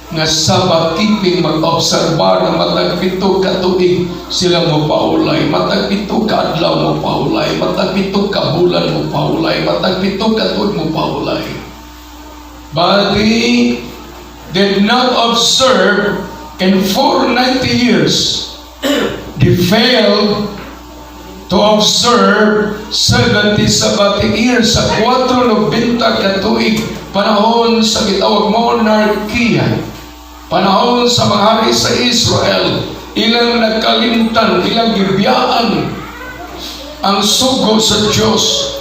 nga Sabbath keeping mag-obserbar na matag 7 ka tuig sila mo paulay, matag 7 ka adlaw mo paulay, matag 7 ka bulan mo paulay, matag 7 ka tuig mo paulay. But they did not observe in 490 years. They failed to observe 70 Sabbatic years sa 490 ka tuig, panahon sa gitawag monarkiya, panahon sa mga hari sa Israel. Ilang nagkalimtan, ilang gibiyaan ang sugo sa Diyos.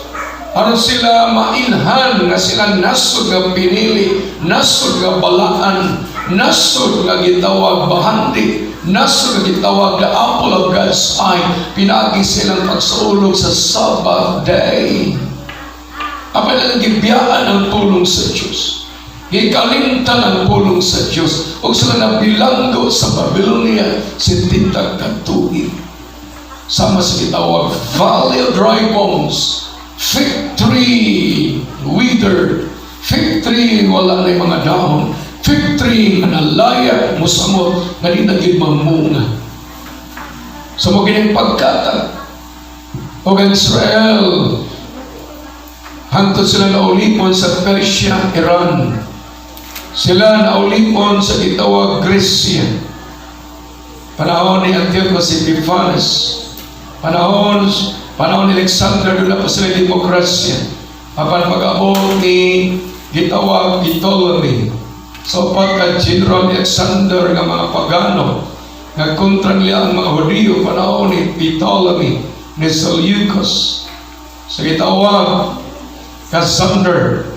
Ano sila mainhan nga sila nasod nga pinili, nasod nga balaan, nasod nga gitawag bahandi, nasod nga gitawag the apple of God's eye. Pinagi silang pagsaulog sa Sabbath day. Apa lang gibiyaan ang tulong sa Diyos. Gikalimtan ang pulong sa Diyos. O sila nabilanggo sa Babylonia 70 ka tuig. Sama sa gitawag Valley of Dry Bones, fig tree withered, fig tree wala na yung mga dahon, fig tree nga nalaya musamot nga di naging mamunga. So mo gining pagkatag o Israel hangtod sila naulipon sa Persia, Iran. Sila naulipon sa gitawag Gresya. Panahon ni Antiochus Epiphanes, panahon ni Alexander, doon na pa sila demokrasya. Apan pag-abot ni gitawag Ptolemy, so pagka General Alexander nga mga pagano nagkontra nila ang mga Hudiyo, panahon ni Ptolemy ni Seleucus, sa gitawag Cassander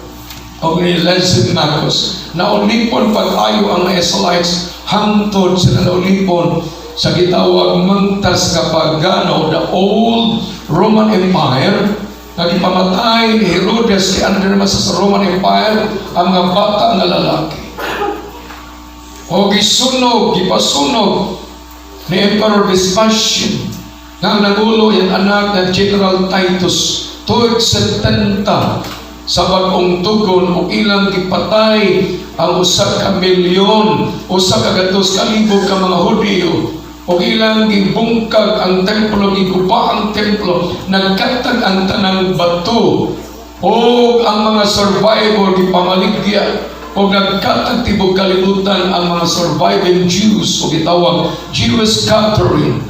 o ni Lysimachus, naulipon pag-ayo ang Israelites hangtod sila naulipon sa gitawag mangtas nga pagano, the old Roman Empire. Nagipamatay ni Herodes kay under naman sa Roman Empire ang mga bata nga lalaki. O gipasunog ni Emperor Vespasian nga nagulo yung anak ng General Titus tuig 70 sa bagong tugon o ilang gipatay ang usa ka milyon, usa ka gatos kalibog ka mga Hudiyo, o ilang gibungkag ang templo, giguba ang templo, nagkatag ang tanang bato, o ang mga survivor gipamaligya, o nagkatag tibok kalibutan ang mga surviving Jews, o gitawag Jewish scattering,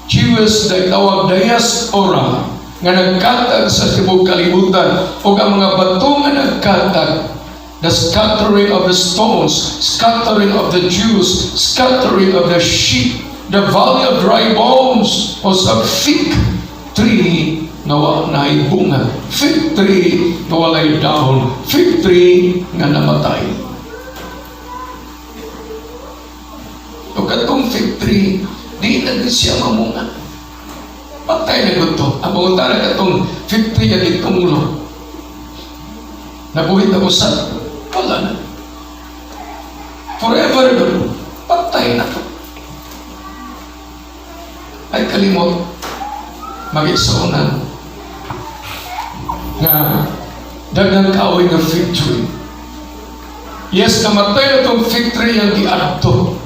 Jewish gitawag diaspora, nga nagkatag sa tibok kalibutan, o ang mga bato nga nagkatag, the scattering of the stones, scattering of the Jews, scattering of the sheep, the valley of dry bones, o sa fig tree na walay bunga, fig tree na walay dahon, fig tree nga namatay. O katong fig tree, di na siya mamunga. Patay na gusto. Ang pangutara katong fig tree ang itunglo. Nabuhit na usap, wala na. Forever doon, patay na to. Ay kalimot mag-isaunan na dagang kaaway ng fig tree. Yes, namatay na itong fig tree ang giadto.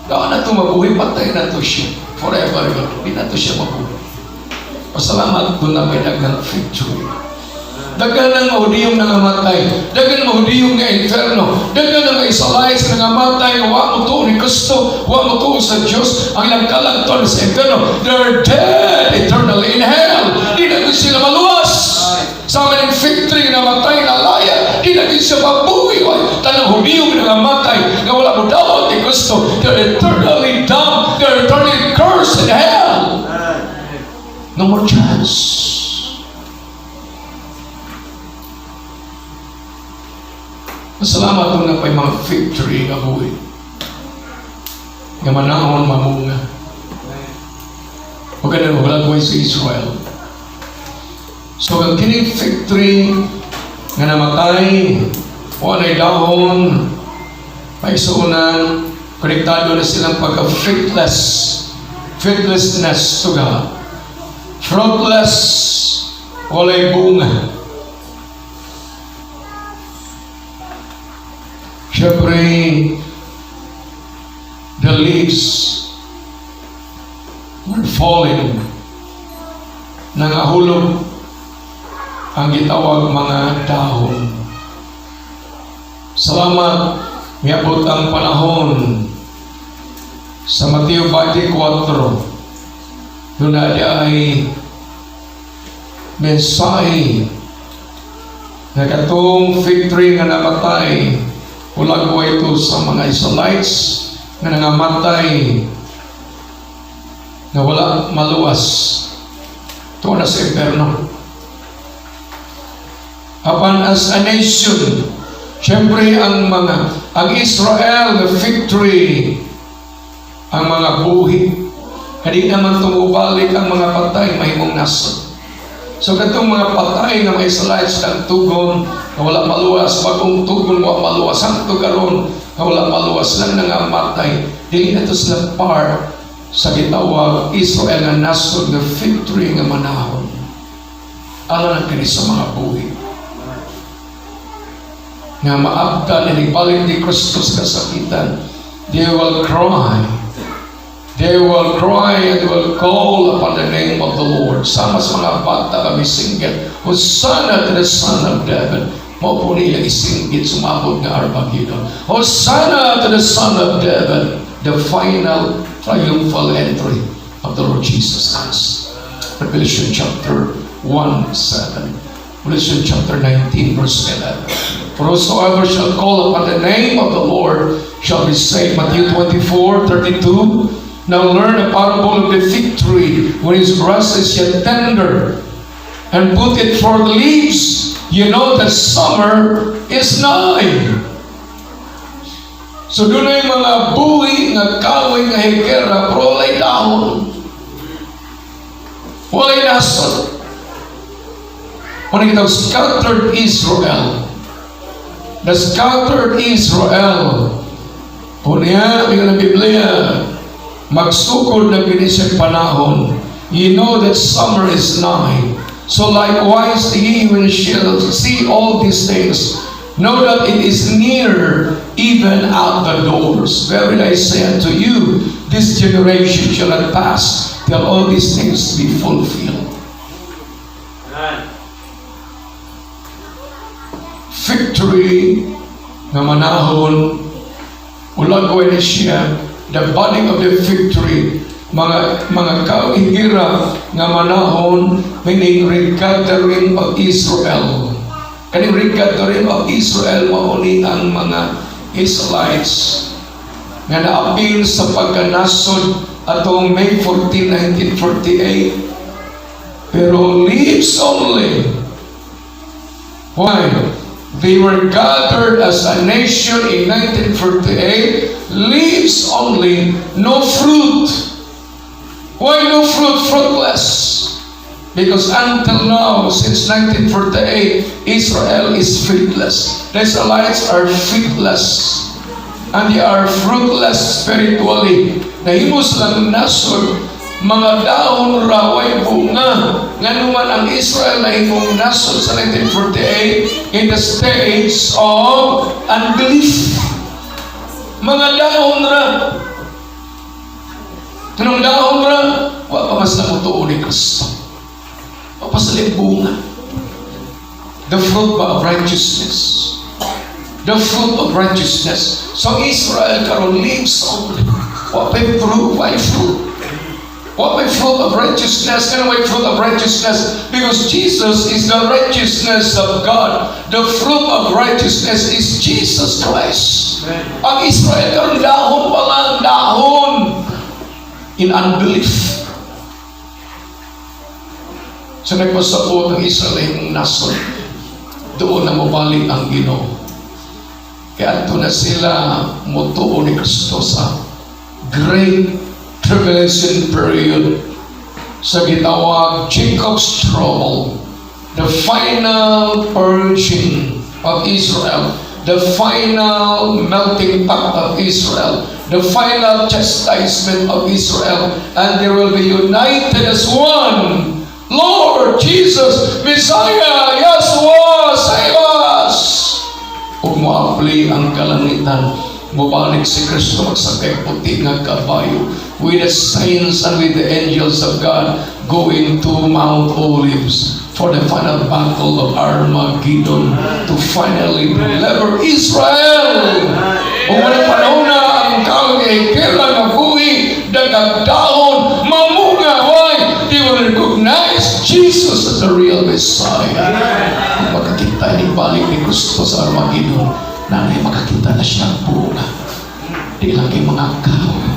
Daan na ito mabuhay, patay na ito siya. Forever yun, hindi na ito siya mabuhay. Pasalamat doon na may dagang fig tree. Dagan ng mahudiyong nangamatay, dagan mahudiyong nga inferno, dagan ng Israelites nangamatay, wa mo to ni Kristo, wa mo to sa Diyos, ang ilang kalagton sa inferno, they're dead eternally in hell. Di na sila maluwas. Sa mga fig tree na matay na laya, di na siya mabuhay. Tanang hudiyong nangamatay, nga wala mo daw ni Kristo, they're eternally damned, they're eternally cursed in hell. No more chance. Salamat doon na pa'y mga fig tree nga buhay. Nga manahon mamunga. O ganun, wala buhay sa Israel. So, ang kinig fig tree nga namatay, o anay dahon, may suunan, konektado na silang pagka-figless, figlessness to God. Fruitless, walay bunga. Siyempre, leaves were falling. Nangahulog ang gitawag mga dahon. Salamat, miabot ang panahon sa Mateo 24. Doon na ay mensahe na katong fig tree nga namatay, ulag ko ito sa mga Israelites na nangamatay na wala maluwas. Ito na sa impyerno. Apan as a nation, siyempre ang Israel, the fig tree, ang mga buhi, hindi naman tumubalik ang mga patay, mahimong nasod. So katong mga patay nga may Israelites ng tugon na wala maluwas, bagong tugon wala maluwas, ang tugaron na wala maluwas lang nangamatay, dili na ito sila part sa gitawag Israel nga nasod nga fig tree nga manahon. Alam na kini sa mga buhi nga maabdan and ibalik ni Kristo sa kasakitan. They will cry. They will cry and they will call upon the name of the Lord. Sama sa mga bata kami singgit, Hosanna to the Son of David. Mao po nila isinggit sumabot nga Armageddon. Hosanna to the Son of David. The final triumphal entry of the Lord Jesus Christ. Revelation chapter 1:7. Revelation chapter 19 verse 11. For whosoever shall call upon the name of the Lord shall be saved. Matthew 24:32. Now learn a parable of the fig tree when its grass is yet tender, and put it forth leaves. You know that summer is nigh. So doon ay mga buhi nga kahoy nga higera, pero walay dahon, walay nasod. When it was scattered Israel, the scattered Israel, kunya yung Biblia, magsukod na binisip panahon. You know that summer is nigh. So likewise, ye when shall see all these things, know that it is near, even at the doors. Verily I say unto you, this generation shall not pass till all these things be fulfilled. Victory na manahon, ulag ko na siya, the budding of the fig tree, mga kauhigira nga manahon, meaning regathering of Israel. Kaning regathering of Israel, mauni ang mga Israelites nga naapil sa pagkanasod atong May 14, 1948. Pero leaves only. Why? They were gathered as a nation in 1948, leaves only, no fruit. Why no fruit? Fruitless. Because until now, since 1948, Israel is fruitless. The Israelites are fruitless. And they are fruitless spiritually. Nahimos lang nasod, mga dahon raway bunga. Nga naman ang Israel na himong nasod sa 1948 in the stage of unbelief. Mga dahon ra. Kanong dahon ra, wa pa mas namutuo ni Kristo. Wa pa sa bunga. The fruit of righteousness. The fruit of righteousness. So Israel karon lives only. Wa pa fruit, why fruit? What may fruit of righteousness? Can we fruit of righteousness? Because Jesus is the righteousness of God. The fruit of righteousness is Jesus Christ. Ang Israel karon dahon pa lang, dahon in unbelief. So nagpasabot ang Israel yung nasod. Doon na mabalik ang Ginoo. Kaya ito na sila mutuo ni Kristo sa great tribulation period, sa gitawag Jacob's trouble, the final purging of Israel, the final melting pot of Israel, the final chastisement of Israel, and they will be united as one. Lord Jesus, Messiah, Yeshua, save us! Ug moapli ang kalangitan Mubalik si Kristo magsakay puti nga kabayo with the saints and with the angels of God going to Mount Olives for the final battle of Armageddon to finally deliver Israel. O walang panahon na ang kaway kailan na buhi, dagagdaon, mamunga, why? They will recognize Jesus as the real Messiah. Kung makakita ni balik ni Kristo sa Armageddon, nanay makakita na siyang bunga. Di lang kayo mga kahoy.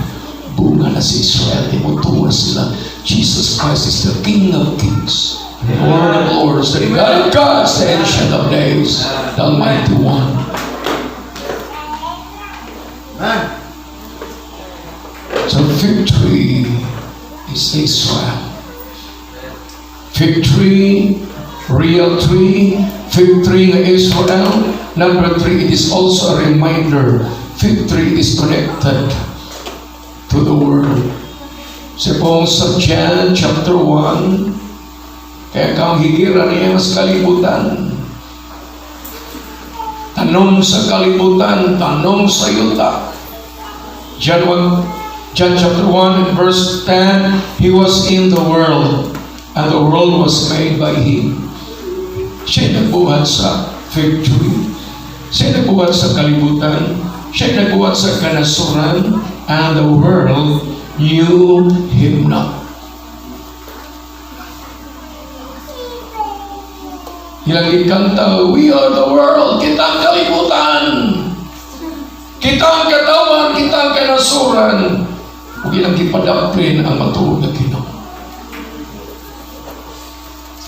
Bunga na si Israel. Imutuwa sila. Jesus Christ is the King of Kings, Lord of Lords, the God of gods, the Ancient of Days, the Almighty One. So victory is Israel. Victory, real tree, victory in Israel. Number 3, it is also a reminder, victory is connected to the world. Suppose sa John chapter 1, kaya kang higiran niya sa kalibutan. Tanong sa kalibutan, tanong sa yuta. John chapter 1 and verse 10, He was in the world, and the world was made by Him. Siya nagbuhat sa victory. Siya nagbuhat sa kalibutan. Siya nagbuhat sa kanasuran, and the world knew Him not. Ilang ikanta, we are the world, kita ang kalibutan. Kita ang katawan, kita ang kanasuran. Huwag ilang ipadapin ang matuog na Ginoo.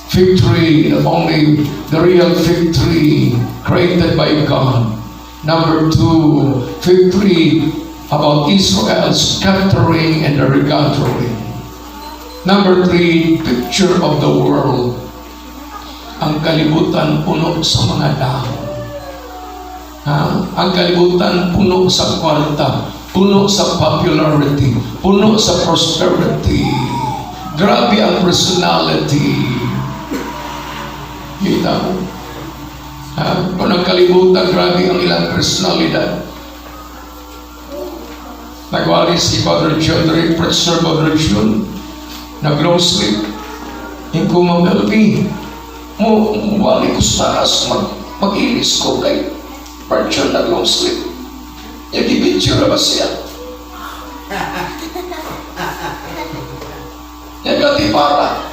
Victory, not only the real victory created by God. Number 2, victory about Israel's scattering and the regathering. Number 3, picture of the world. Ang kalibutan puno sa mga dahon. Ang kalibutan puno sa kwarta, puno sa popularity, puno sa prosperity. Grabe ang personality. Kita mo? Kung ang kalibutan, grabe ang ilang personalidad. Nagwali si Father John, the preacher Father John, nag-long sleep. Yung kumagalpi, wali ko sa taas, mag-ilis ko kay preacher nag-long sleep. Yung i-picture ba siya? Yung katipara.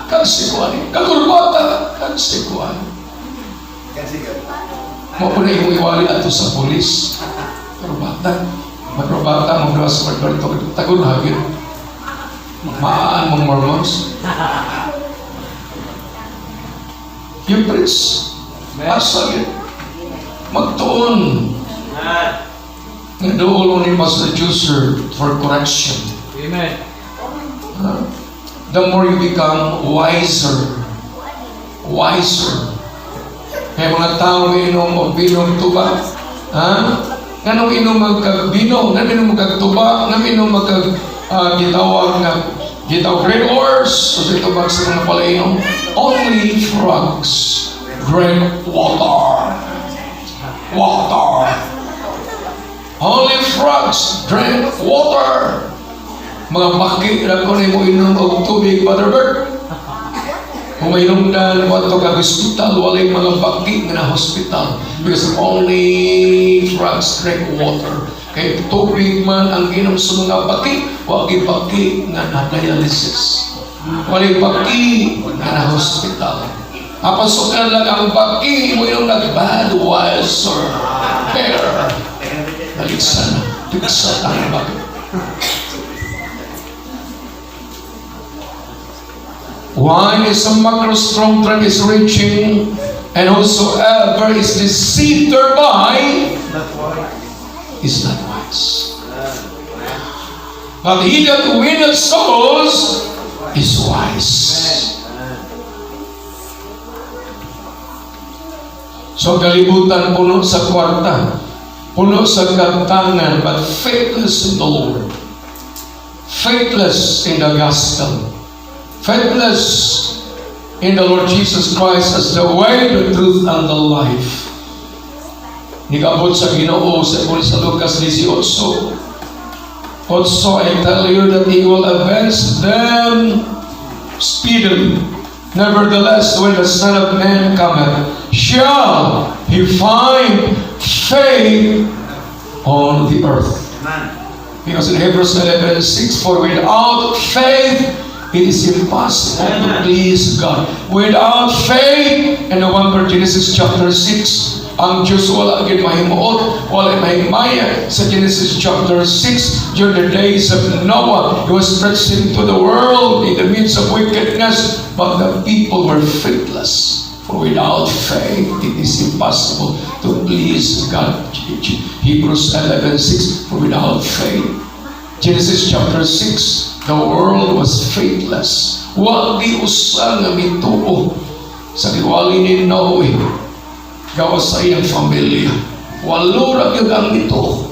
Kagsikuan. Kagurbata. Kagsikuan. Mo po na yung iwali ato sa polis. Kagurbata. Magrobata, magdawa sa magbarito. Tagurhagin. Maaan mong Mormons. Yung prince. Asa yun. Magtuon. Nga doon ni Pastor Juicer for correction. Amen. The more you become wiser. Kaya mga tao inom o binom tuba. Ganong inom magkabino, namin magkagtuba, namin magkagitawag na gitaw great horse. So dito ba sa mga palainom? Only frogs drink water. Only frogs drink water. Mga baki na ko na mo inom og tubig, Brother Bert. Kung may inom na wato ka hospital, walay mga baki na hospital. Because only frogs drink water. Kaya tubig man ang inom sa mga baki, wagi baki nga na-dialysis. Walay baki nga na hospital. Apasukan lang ang baki, mo inom na Budweiser. Bear. Baliksan na. Bigsa ang baki. Wine is a macro strong drink is reaching, and whosoever is deceived thereby is not wise. But he that winneth souls is wise. So kalibutan puno sa kwarta, puno sa katangan, but faithless in the Lord, faithless in the gospel, faithless in the Lord Jesus Christ as the way, the truth, and the life. Nikabot sa Ginoo sa Lucas 18. Also, I tell you that He will avenge them speedily. Nevertheless, when the Son of Man cometh, shall He find faith on the earth? Because in Hebrews 11:6, for without faith, it is impossible to please God. Without faith, and the one for Genesis chapter 6, ang Diyos wala agad mahimuot, wala mahimaya. Sa Genesis chapter 6, during the days of Noah, He was stretched into the world in the midst of wickedness, but the people were faithless. For without faith, it is impossible to please God. Hebrews 11:6, for without faith. Genesis chapter 6, the world was faithless. Wali usa nga mituo sa giwali ni Noe. Gawas sa iyang pamilya. Walo ra gyud ang mituo.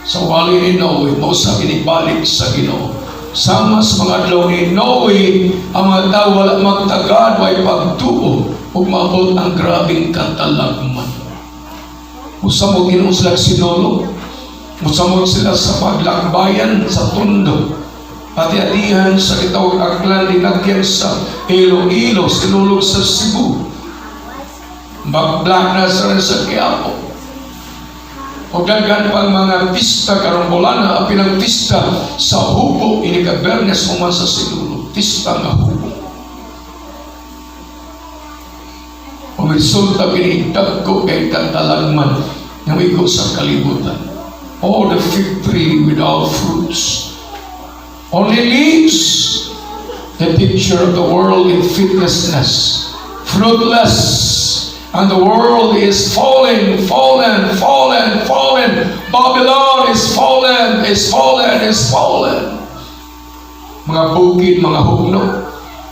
Sa wali ni Noe, mao sa ginibalik sa Ginoo. Sama sa mga adlaw ni Noe, ang mga tao wala magtagad, way pagtuo, ug maabot ang grabing katalagman. Musamot Ginoo sila sinulog. Musamot sila sa paglakbayan sa tundo. Ati-atihan sa kitawag aglan linagyan sa Iloilo, sinulog sa Cebu. Bagblag na sa Quiapo. O dagan pang mga pista karong bulana, apilang pista sa Hugo, inikabernes uman sa sinulog. Pista nga Hugo. Pumisulta pinigdag ko kay katalagman ng igo sa kalibutan. Oh, the fig tree without fruits only leaves the picture of the world in faithlessness, fruitless, and the world is falling. Babylon is fallen. Mga bukid, mga hugno,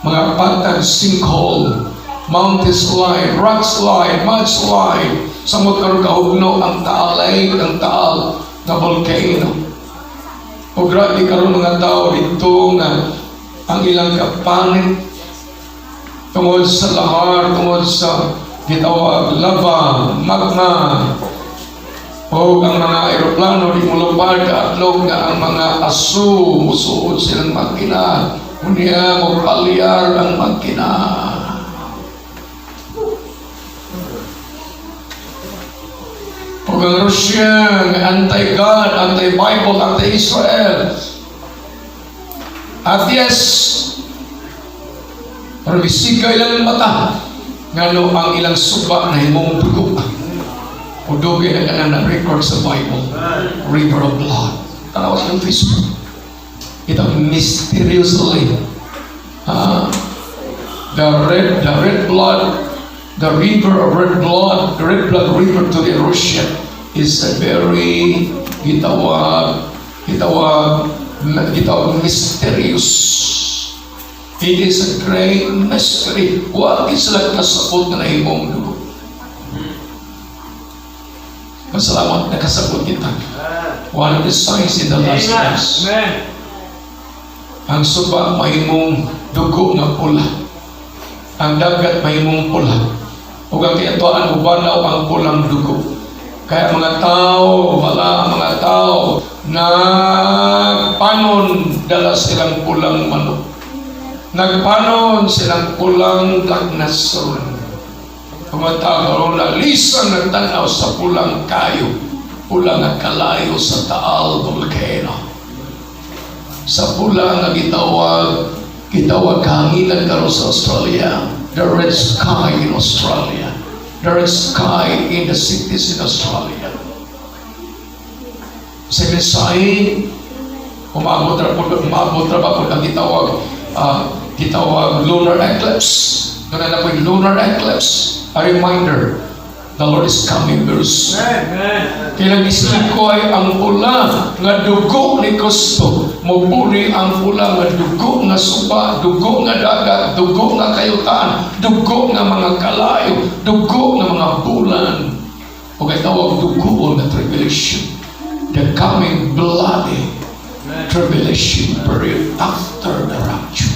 mga patag, sinkhole, mountain slide, rock slide, mud slide. Samot karon kahugno ang taalay, ang taal na volcano. O grabe karon mga tao dito nga ang ilang kapanit tungod sa lahar, tungod sa gitawag lava, magma, o ang mga aeroplano di mulupad kaatlog nga ang mga aso musuod silang makina, unya mo palyar ang makina. Ug ang Russia, anti-God, anti-Bible, anti-Israel. At yes, pero bisig ilang mata, ngano ang ilang suba na himong dugo. O dugo na record sa Bible, river of blood. Tanawas ng Facebook. Ito mysteriously, the red blood, the river of red blood, the red blood river to the Russia is a very gitawag mysterious. It is a great mystery. Wag sila kasabot na nahimong dugo. Masalamat na kasabot kita. One of the signs in the last days. Ang suba mahimong dugo nga pula. Ang dagat mahimong pula. Ug ang kiatuan ubanaw ang pulang dugo. Kaya mga tao, mga tao nagpanon dala silang pulang manok. Nagpanon silang pulang lagnason. Mga tao lisan nagtanaw sa pulang kayo, pulang nga kalayo sa Taal Volcano. Sa pulang nga gitawag kahanginan karon sa Australia, the red sky in Australia, the red sky in the cities in Australia. Sa Bisay, umabot ra ba po ang gitawag lunar eclipse. Ganun na po yung lunar eclipse. A reminder, the Lord is coming very soon. Kailang isip ko ay ang pula nga dugo ni Kristo. Mupuri ang pula nga dugo nga suba, dugo nga dagat, dugo nga kayutan, dugo nga mga kalayo, dugo nga mga bulan. O kaya tawag dugo na tribulation. The coming bloody tribulation period after the rapture.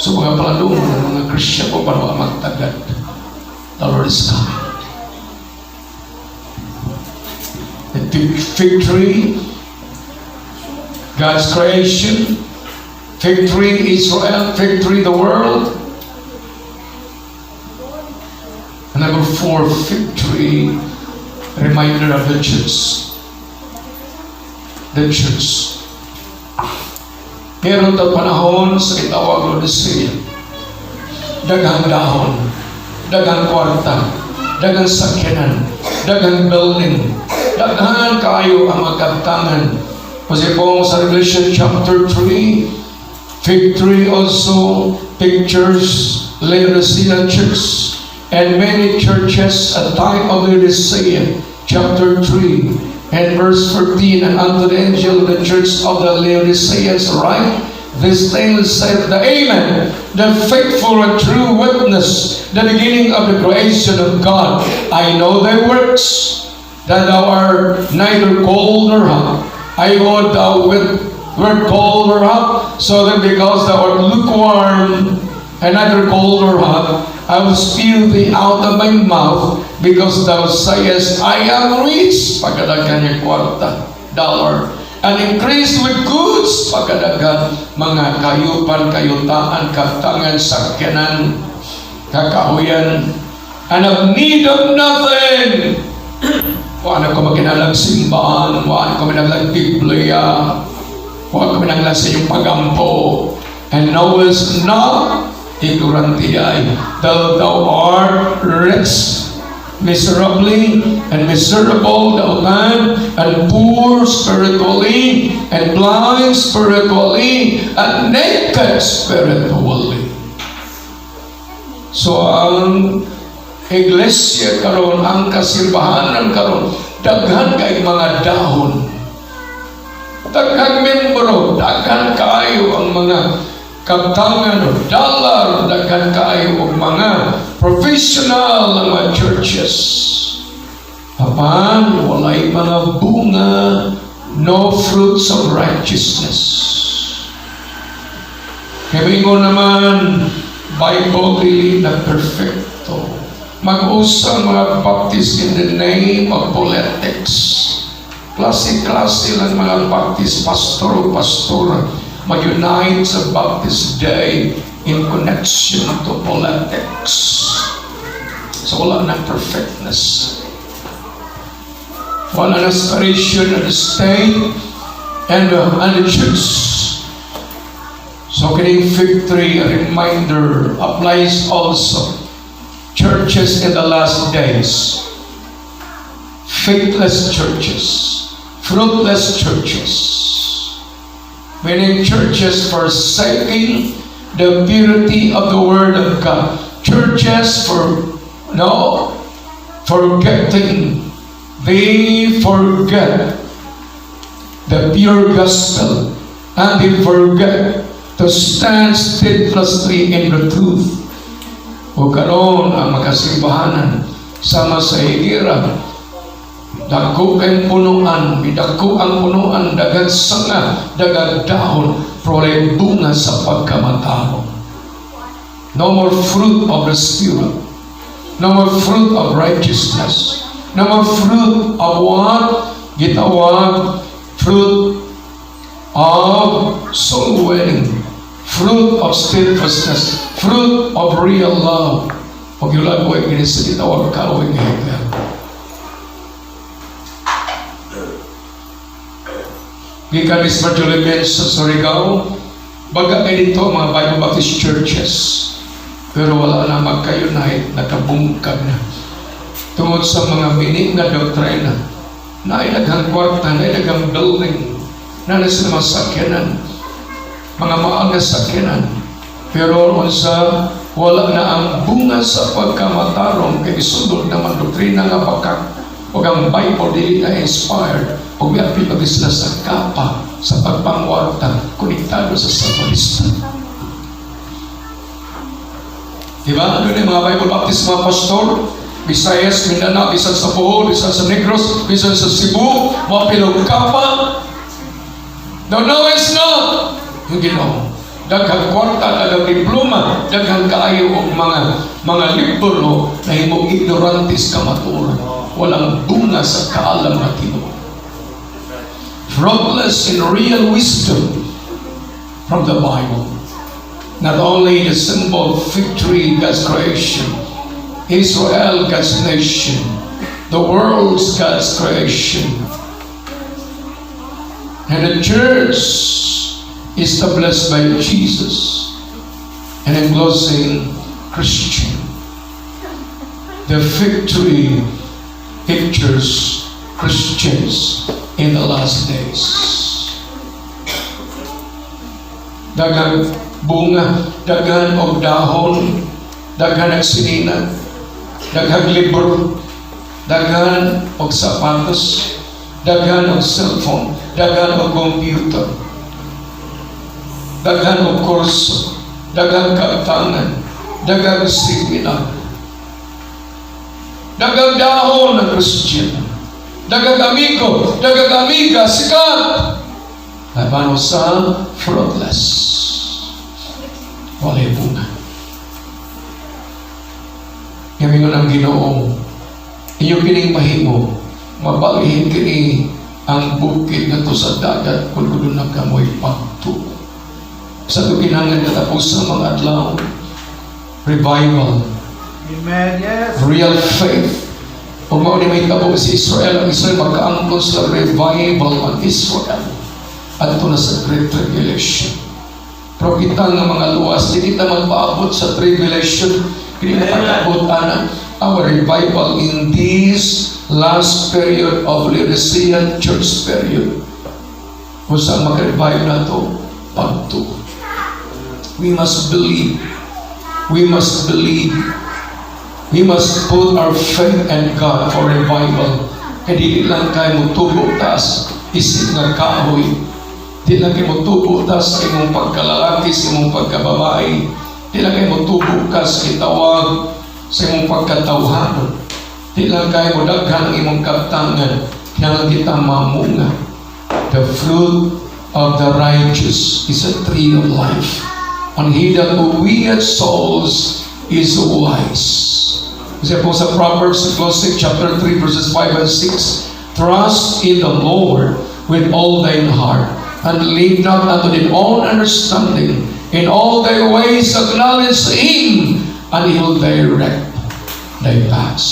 So mga paladong, mga Kristiyan po para magtagad. The Lord is coming. The victory, God's creation, victory Israel, victory the world. And number 4, victory, reminder of the church. The church. Meron na panahon sa itawag Laodicea. Daghang dahon, daghang kwarta, daghang sakyanan, daghang building, daghan kayo ang magkabtangan. Kasi po sa Revelation chapter 3, victory also pictures Laodicea church and many churches at time of Laodicea, chapter 3 and verse 14, and unto the angel of the church of the Laodiceans write, this thing saith the Amen, the faithful and true witness, the beginning of the creation of God. I know thy works, that thou art neither cold nor hot. I would thou wert cold or hot, so that because thou art lukewarm and neither cold nor hot, I will spew thee out of my mouth, because thou sayest, I am rich, pagkadagan niya kwarta, dollar, and increased with goods, pagkadagan mga kayupan, kayutaan, kaptangan, sakyanan, kakahuyan, and have need of nothing. Wala ko magkinalang simbahan, wala ko magkinalang Biblia, wala ko magkinalang sa iyong pagampo, and knowest not, ignorantly ay, thou art rich, miserably and miserable thou man, and poor spiritually, and blind spiritually, and naked spiritually. So ang iglesia karon, ang kasimbahanan karon, daghan kay mga dahon, daghan membro, daghan kayo ang mga kaptangan o dollar, daghan kayo o mga professional ng mga churches. Apan, walay mga bunga, no fruits of righteousness. Kabingo naman, Bible really na perfecto. Mag-usang mga Baptist in the name of politics. Klase-klase lang mga Baptist, pastor, mag-unite sa Baptist Day in connection to politics. So wala na perfectness. Wala na aspiration of the state and the church. So kining victory, a reminder, applies also churches in the last days. Faithless churches, fruitless churches. Meaning churches forsaking the purity of the Word of God. Churches forgetting. They forget the pure gospel, and they forget to stand steadfastly in the truth. O karon ang makasimbahanan sama sa higira, dagko kayong punuan, bidagko ang punuan, dagang sanga, dagang dahon, pero walay bunga sa pagkamatao. No more fruit of the Spirit. No more fruit of righteousness. No more fruit of what? Gitawag, fruit of soul winning. Fruit of steadfastness. Fruit of real love. Pag yung lagoy, gitawag kalawing hegel. Gikanis Marjorie sa Surigao, baga dito mga Bible Baptist churches, pero wala na magka-unite, nakabungkag na tungod sa mga mining nga doktrina, na ilagang kwarta, na ilagang building, na nasa mga sakyanan, mga maal na sakyanan, pero sa wala na ang bunga sa pagkamatarong, kay isundod naman doktrina nga bakak, huwag ang Bible dili na inspired, huwag may apil sila sa kapa, sa pagpangwarta, konektado sa sabalista. Diba? Ano yung mga Bible Baptist, mga pastor, Visayas, Mindanao, bisan sa Bohol, bisan sa Negros, bisan sa Cebu, mga pilog kapa. No, it's not. Yung ginawa. daghang kwarta, daghang diploma, daghang kaayo og mga libro na himong ignorantes ka matuoran. Walang bunga sa kaalam na Ginoo. Fruitless in real wisdom from the Bible. Not only the symbol of victory, God's creation, Israel, God's nation, the world's God's creation, and the church established by Jesus, and in closing, Christian. The victory pictures Christians in the last days. Daghang bunga, daghan og dahon, daghan og sinina, daghang libro, daghan og sapatos, daghan og cellphone, daghan og computer, daghan og kurso, daghang kaabtangan, daghang seminar, daghang dahon ng Christian, daghang amigo, daghang amiga, sikat. Laban sa fruitless. Walay bunga. Ngayon ang Ginoo, inyo kining mahimo, mabalihin kini ang bukid na to sa dagat kung doon nagkamoy pagto. Sa ito kinangan katapos sa mga adlaw, revival. Amen, yes. Real faith. Kung mao ni may tabo si Israel, ang Israel magkaangkon sa revival ang Israel. Ato na sa Great Tribulation. Pero kita nga mga luwas, di kita magpaabot sa tribulation, hindi na pag-abot our revival in this last period of Laodicean church period. Kung saan mag-revive na ito, pagto. We must believe. We must believe. We must put our faith in God for revival. Kaya di lang kayo mutubo taas, isip nga kahoy. Di lang kayo mutubo tas imong pagkalalaki, sa imong pagkababae. Di lang kayo mutubo ka sa itawag, sa imong pagkatawhan. Di lang kayo mudaghan ang imong kaptangan. Kailangan kita mamunga. The fruit of the righteous is a tree of life. And he that winneth souls is wise. Kasi po sa Proverbs, chapter 3, verses 5 and 6, trust in the Lord with all thine heart, and lean not unto thine own understanding. In all thy ways acknowledge Him, and He will direct thy paths.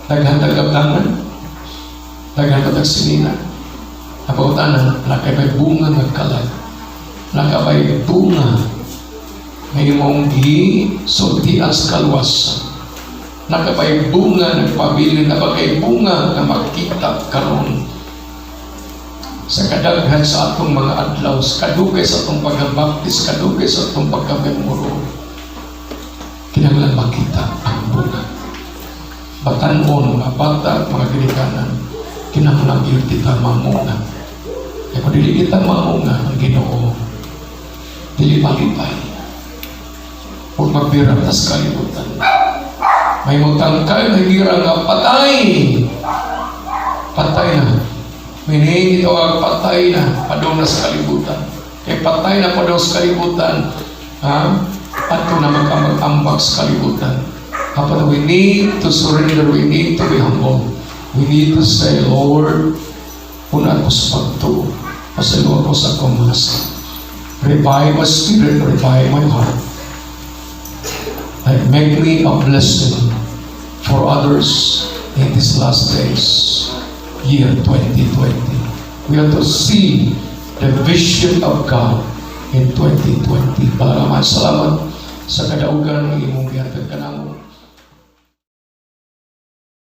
Daghan tagabtangan, daghan tagasinina. Napautanan, nakabay bunga nagkalag. Nakabay bunga may mong sultian sa kalwasan. Nakabay bunga nagpabili, nakabay bunga na makita karon sa kadaghan sa atong mga adlaw, kadugay sa atong pagbaptis, kadugay sa atong pagkamemoro. Kinahanglan makita ang bunga. Batanon, mga bata, mga ginikanan, kinahanglan yun kita mamunga. E kung dili kita mamunga ang Ginoo, dili malipay. Huwag magbira sa kalibutan. May mutangkay na gira nga patay. Patay na. Meaning ito ang patay na padong na sa kalibutan. Kaya patay na padong sa kalibutan, ato na mag-ambag sa kalibutan. Kapag we need to surrender, we need to be humble. We need to say, Lord, una ko sa pagtuo. Pasalo ko sa kumasa. Revive my spirit, revive my heart. And make me a blessing for others in these last days. Year 2020. We have to see the vision of God in 2020. Salamat sa kadaugan ng imong gihatag kanamo.